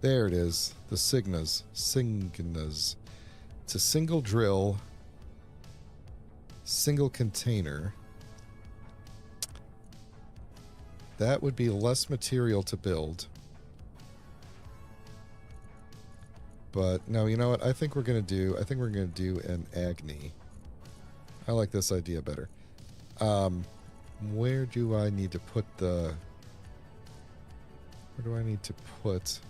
There it is. The Signas. It's a single drill, single container. That would be less material to build. But no, you know what? I think we're gonna do an Agni. I like this idea better. Where do I need to put the... Where do I need to put...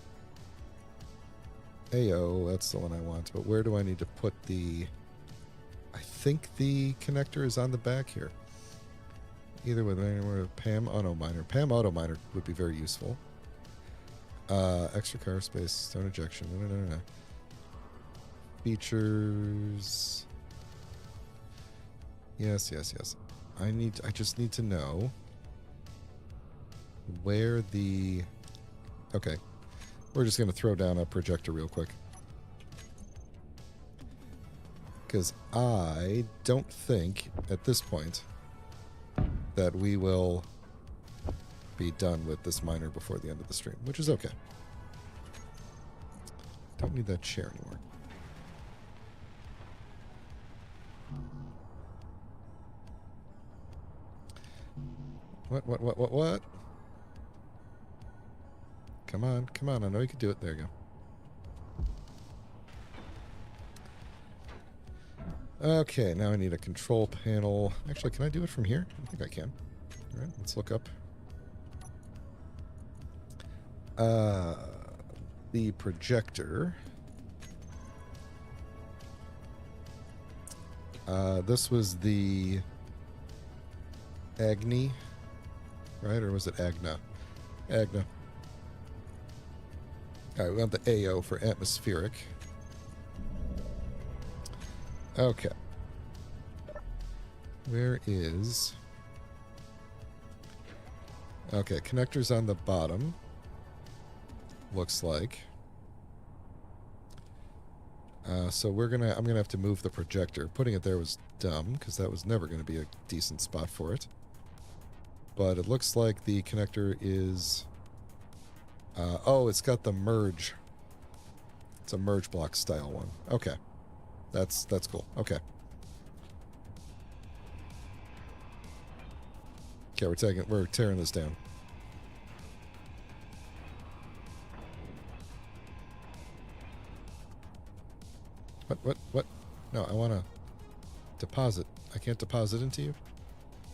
AO, that's the one I want. But where do I need to put the... I think the connector is on the back here. Either with PAM Auto Miner. PAM Auto Miner would be very useful. Extra car space, stone ejection. No. Features. Yes. I just need to know where the... Okay. We're just going to throw down a projector real quick. Because I don't think, at this point, that we will be done with this miner before the end of the stream, which is okay. Don't need that chair anymore. What? Come on, I know you can do it. There you go. Okay, now I need a control panel. Actually, can I do it from here? I think I can. All right, let's look up. The projector. This was the Agni, right? Or was it Agna? Agna. All right, we want the AO for atmospheric. Okay. Where is... Okay, connector's on the bottom. Looks like. So I'm gonna have to move the projector. Putting it there was dumb, because that was never going to be a decent spot for it. But it looks like the connector is... oh, it's got the merge. It's a merge block style one. Okay. That's cool. Okay. Okay, we're tearing this down. What? No, I want to deposit. I can't deposit into you?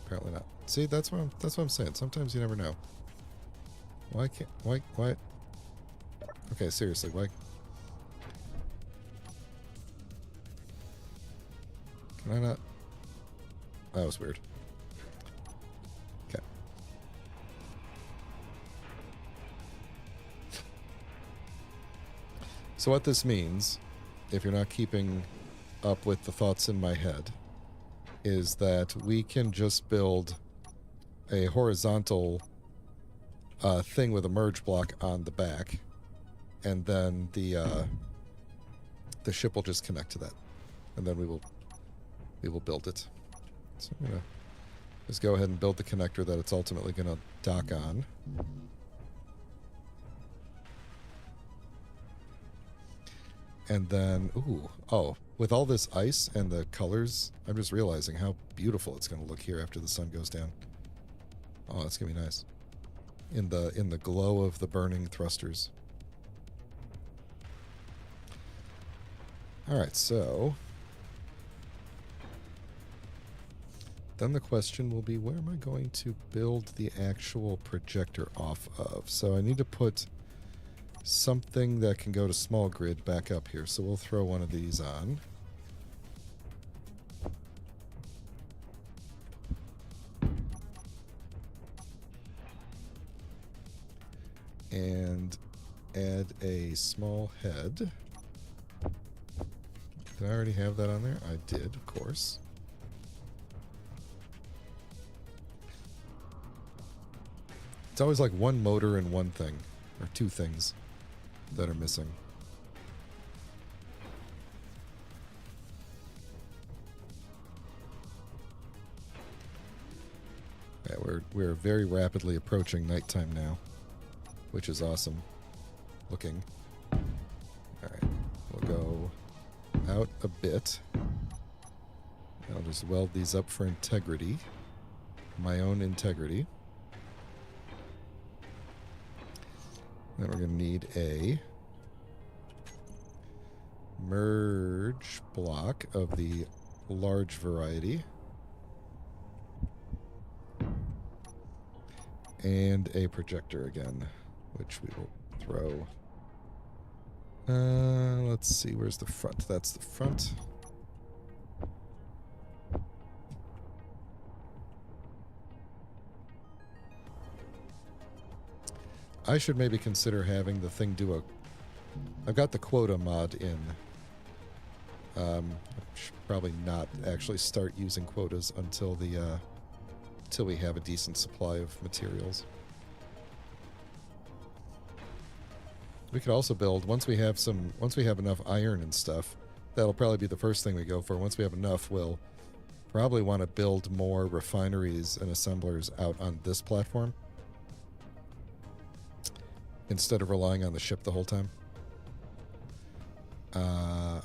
Apparently not. See, that's what I'm saying. Sometimes you never know. Why? Okay, seriously, why? Can I not? That was weird. Okay. So what this means, if you're not keeping up with the thoughts in my head, is that we can just build a horizontal thing with a merge block on the back, and then the ship will just connect to that, and then we will build it. So I'm gonna just go ahead and build the connector that it's ultimately gonna dock on. And then, with all this ice and the colors, I'm just realizing how beautiful it's going to look here after the sun goes down. Oh, that's going to be nice. In the glow of the burning thrusters. All right, so then the question will be, where am I going to build the actual projector off of? So I need to put something that can go to small grid back up here. So we'll throw one of these on. And add a small head. Did I already have that on there? I did, of course. It's always like one motor and one thing, or two things that are missing. Yeah, we're very rapidly approaching nighttime now, which is awesome looking. Alright, we'll go out a bit. I'll just weld these up for integrity. My own integrity. Then we're going to need a merge block of the large variety. And a projector again, which we will throw. Let's see, where's the front? That's the front. I should maybe consider having the thing do a... I've got the quota mod in. I should probably not actually start using quotas until the until we have a decent supply of materials. We could also build once we have enough iron and stuff. That'll probably be the first thing we go for. Once we have enough, we'll probably want to build more refineries and assemblers out on this platform, instead of relying on the ship the whole time.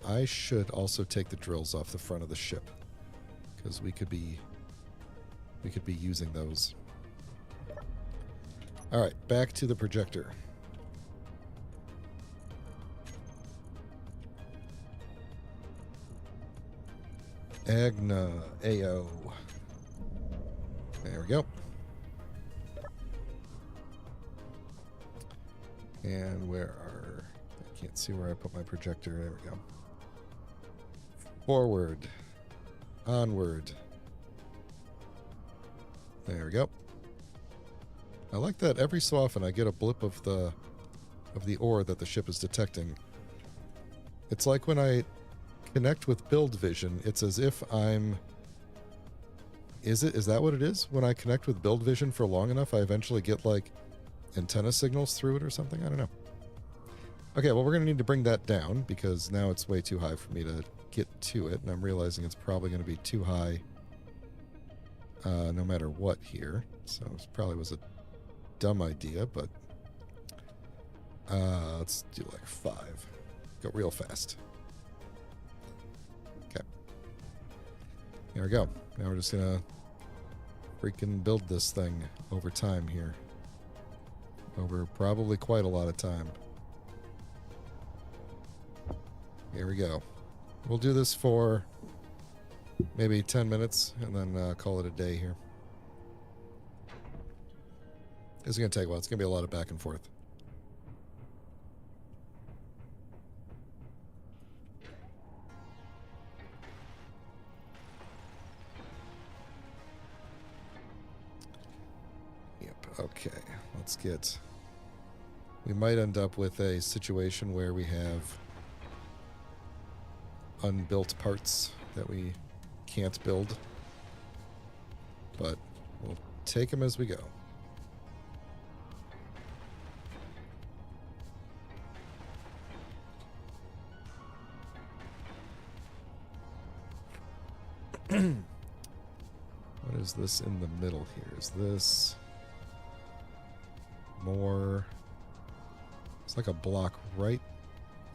I should also take the drills off the front of the ship, because we could be using those. Alright, back to the projector. Agna AO. There we go. And where are... I can't see where I put my projector. There we go. Forward. Onward. There we go. I like that every so often I get a blip of the ore that the ship is detecting. It's like when I connect with build vision, it's as if I'm... Is that what it is? When I connect with build vision for long enough, I eventually get like antenna signals through it or something? I don't know. Okay, well, we're going to need to bring that down because now it's way too high for me to get to it, and I'm realizing it's probably going to be too high no matter what here. So it probably was a dumb idea, but let's do like 5. Go real fast. Okay. There we go. Now we're just going to freaking build this thing over time here. Over probably quite a lot of time. Here we go. We'll do this for maybe 10 minutes and then call it a day here. This is going to take a while. It's going to be a lot of back and forth. Yep, okay. Let's get... We might end up with a situation where we have unbuilt parts that we can't build, but we'll take them as we go. What is this in the middle here? Is this more... It's like a block right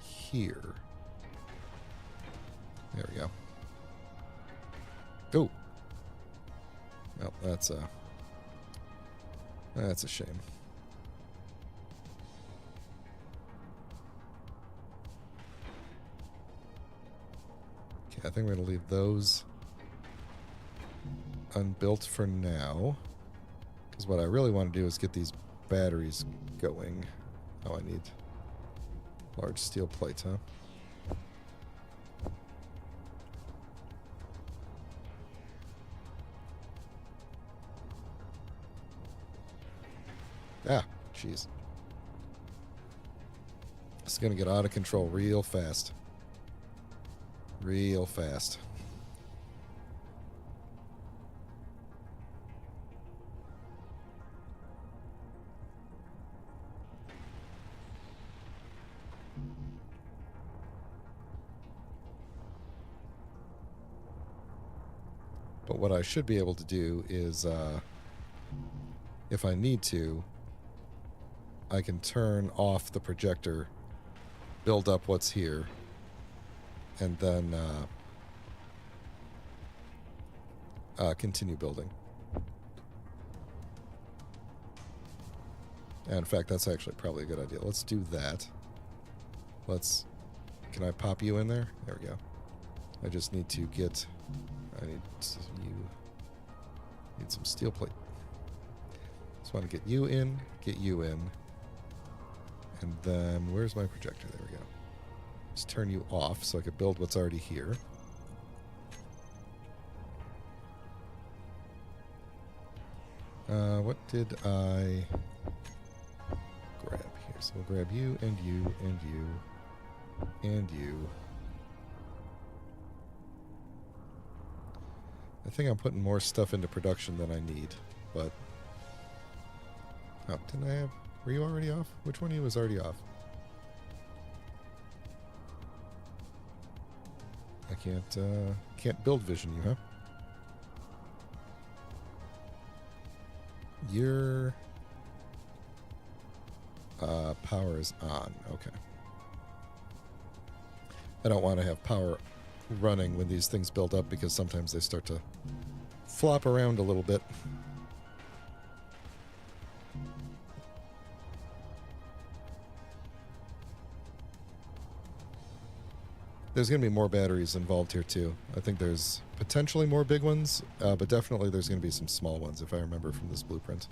here. There we go. Oh. Well, that's a shame. Okay, I think we're going to leave those unbuilt for now. Because what I really want to do is get these batteries going. Oh, I need large steel plates, huh? Ah, jeez. is going to get out of control real fast. Real fast. But what I should be able to do is, if I need to, I can turn off the projector, build up what's here, and then continue building. And in fact, that's actually probably a good idea. Let's do that. Can I pop you in there? There we go. I just need to get... need some steel plate. Just want to get you in, and then where's my projector? There we go. Just turn you off so I can build what's already here. What did I grab here? So we'll grab you and you and you and you. I think I'm putting more stuff into production than I need, but... Oh, didn't I have... Were you already off? Which one of you was already off? I can't build vision you, huh? Your... power is on. Okay. I don't want to have power running when these things build up because sometimes they start to flop around a little bit. There's going to be more batteries involved here too. I think there's potentially more big ones, but definitely there's going to be some small ones if I remember from this blueprint.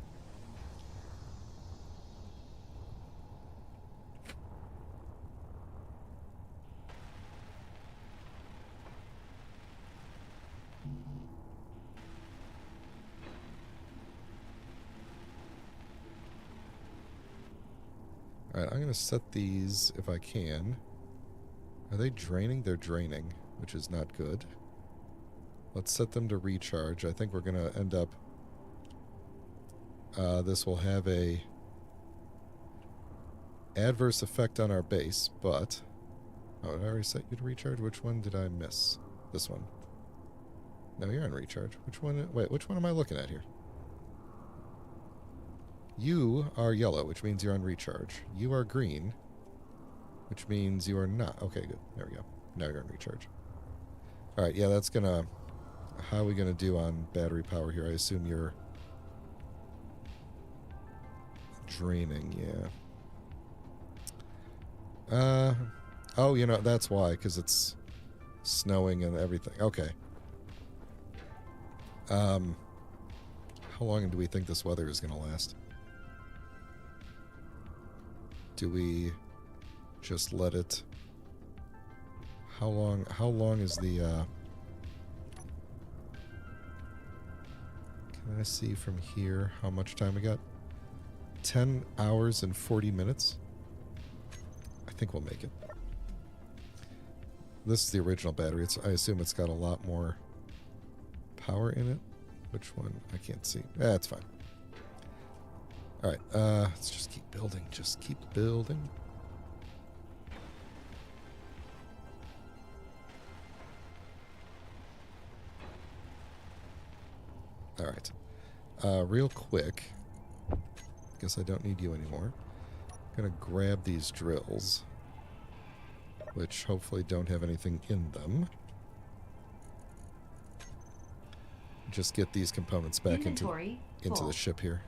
Alright, I'm going to set these if I can. Are they draining? They're draining, which is not good. Let's set them to recharge. I think we're going to end up... this will have a adverse effect on our base, but... Oh, did I already set you to recharge? Which one did I miss? This one. No, you're on recharge. Which one? Wait, which one am I looking at here? You are yellow, which means you're on recharge. You are green, which means you are not. Okay, good. There we go. Now you're on recharge. Alright, yeah, that's gonna... How are we gonna do on battery power here? I assume you're... draining, yeah. Oh, you know, that's why, because it's snowing and everything. Okay. How long do we think this weather is gonna last? Do we just let it... How long is the... Can I see from here how much time we got? 10 hours and 40 minutes? I think we'll make it. This is the original battery. I assume it's got a lot more power in it. Which one? I can't see. That's fine. Alright, let's just keep building. Just keep building. Alright. Real quick. Guess I don't need you anymore. I'm gonna grab these drills, which hopefully don't have anything in them. Just get these components back into the ship here.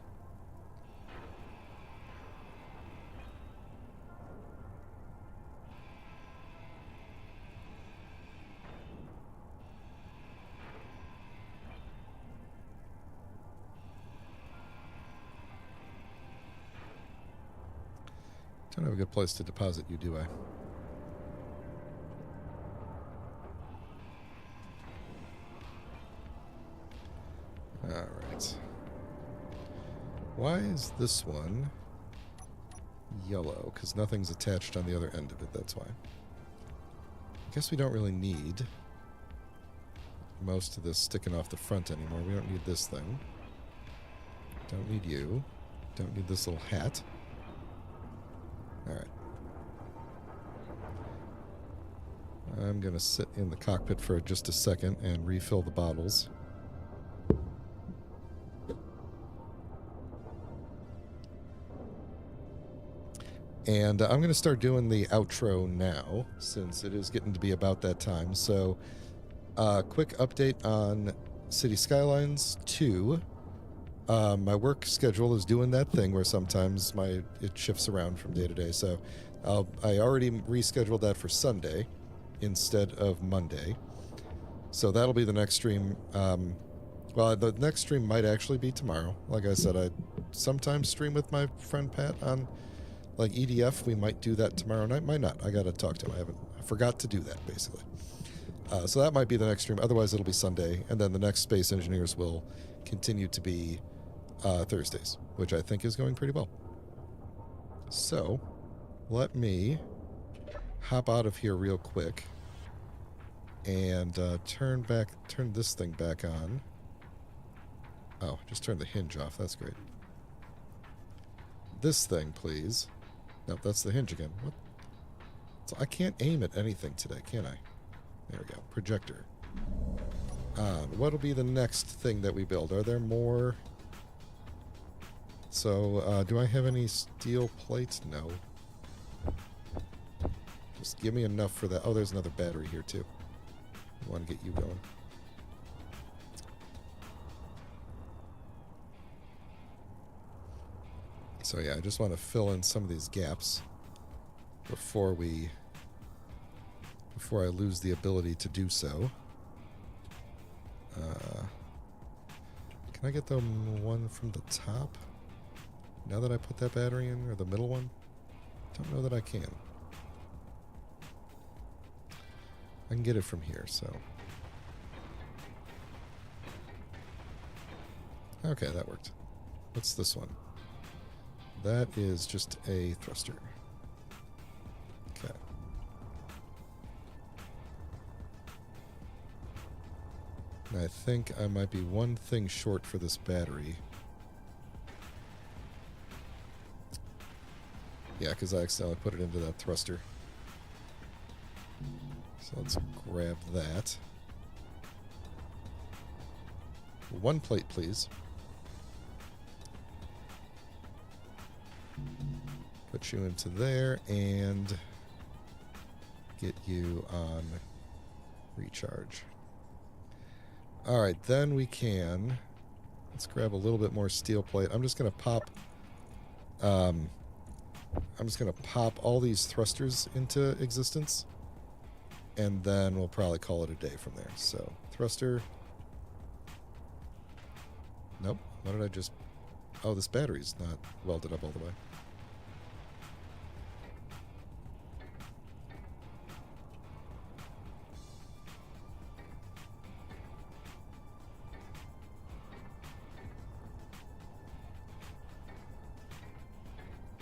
Don't have a good place to deposit you, do I? Alright. Why is this one yellow, because nothing's attached on the other end of it, that's why. I guess we don't really need most of this sticking off the front anymore. We don't need this thing. Don't need you. Don't need this little hat. Alright. I'm going to sit in the cockpit for just a second and refill the bottles. And I'm going to start doing the outro now, since it is getting to be about that time. So, quick update on City Skylines 2. My work schedule is doing that thing where sometimes it shifts around from day to day. So, I already rescheduled that for Sunday instead of Monday. So that'll be the next stream. Well, the next stream might actually be tomorrow. Like I said, I sometimes stream with my friend Pat on like EDF. We might do that tomorrow night. Might not. I got to talk to him. I forgot to do that, basically. So that might be the next stream. Otherwise, it'll be Sunday. And then the next Space Engineers will continue to be Thursdays, which I think is going pretty well. So let me hop out of here real quick and turn this thing back on. Oh, just turn the hinge off. That's great. This thing, please. Nope, that's the hinge again. What? So I can't aim at anything today, can I? There we go. Projector. What'll be the next thing that we build? Are there more? So, do I have any steel plates? No. Just give me enough for that. Oh, there's another battery here, too. I want to get you going. So, yeah, I just want to fill in some of these gaps before I lose the ability to do so. Can I get the one from the top? Now that I put that battery in, or the middle one? Don't know that I can. I can get it from here, so. Okay, that worked. What's this one? That is just a thruster. Okay. And I think I might be one thing short for this battery. Yeah, because I accidentally put it into that thruster. So let's grab that. One plate, please. Put you into there and get you on recharge. Alright, then we can... Let's grab a little bit more steel plate. I'm just going to pop... I'm just going to pop all these thrusters into existence. And then we'll probably call it a day from there. So, thruster. Nope. What did I just... Oh, this battery's not welded up all the way.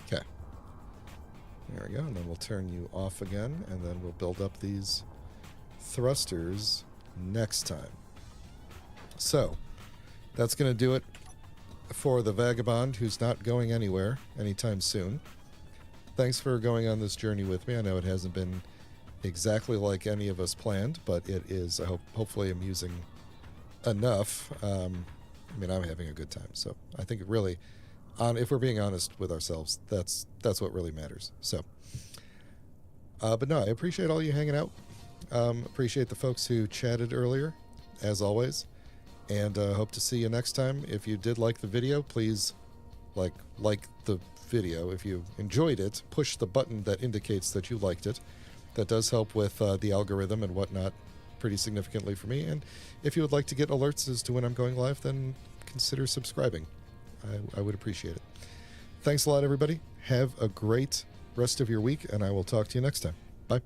Okay. There we go. And then we'll turn you off again. And then we'll build up these thrusters next time. So, that's going to do it for the Vagabond, who's not going anywhere anytime soon. Thanks for going on this journey with me. I know it hasn't been exactly like any of us planned, but it is, hopefully, amusing enough. I mean, I'm having a good time, so I think it really, if we're being honest with ourselves, that's what really matters. So, but no, I appreciate all you hanging out. Appreciate the folks who chatted earlier, as always. And hope to see you next time. If you did like the video, please like the video. If you enjoyed it, push the button that indicates that you liked it. That does help with the algorithm and whatnot pretty significantly for me. And if you would like to get alerts as to when I'm going live, then consider subscribing. I would appreciate it. Thanks a lot, everybody. Have a great rest of your week, and I will talk to you next time. Bye.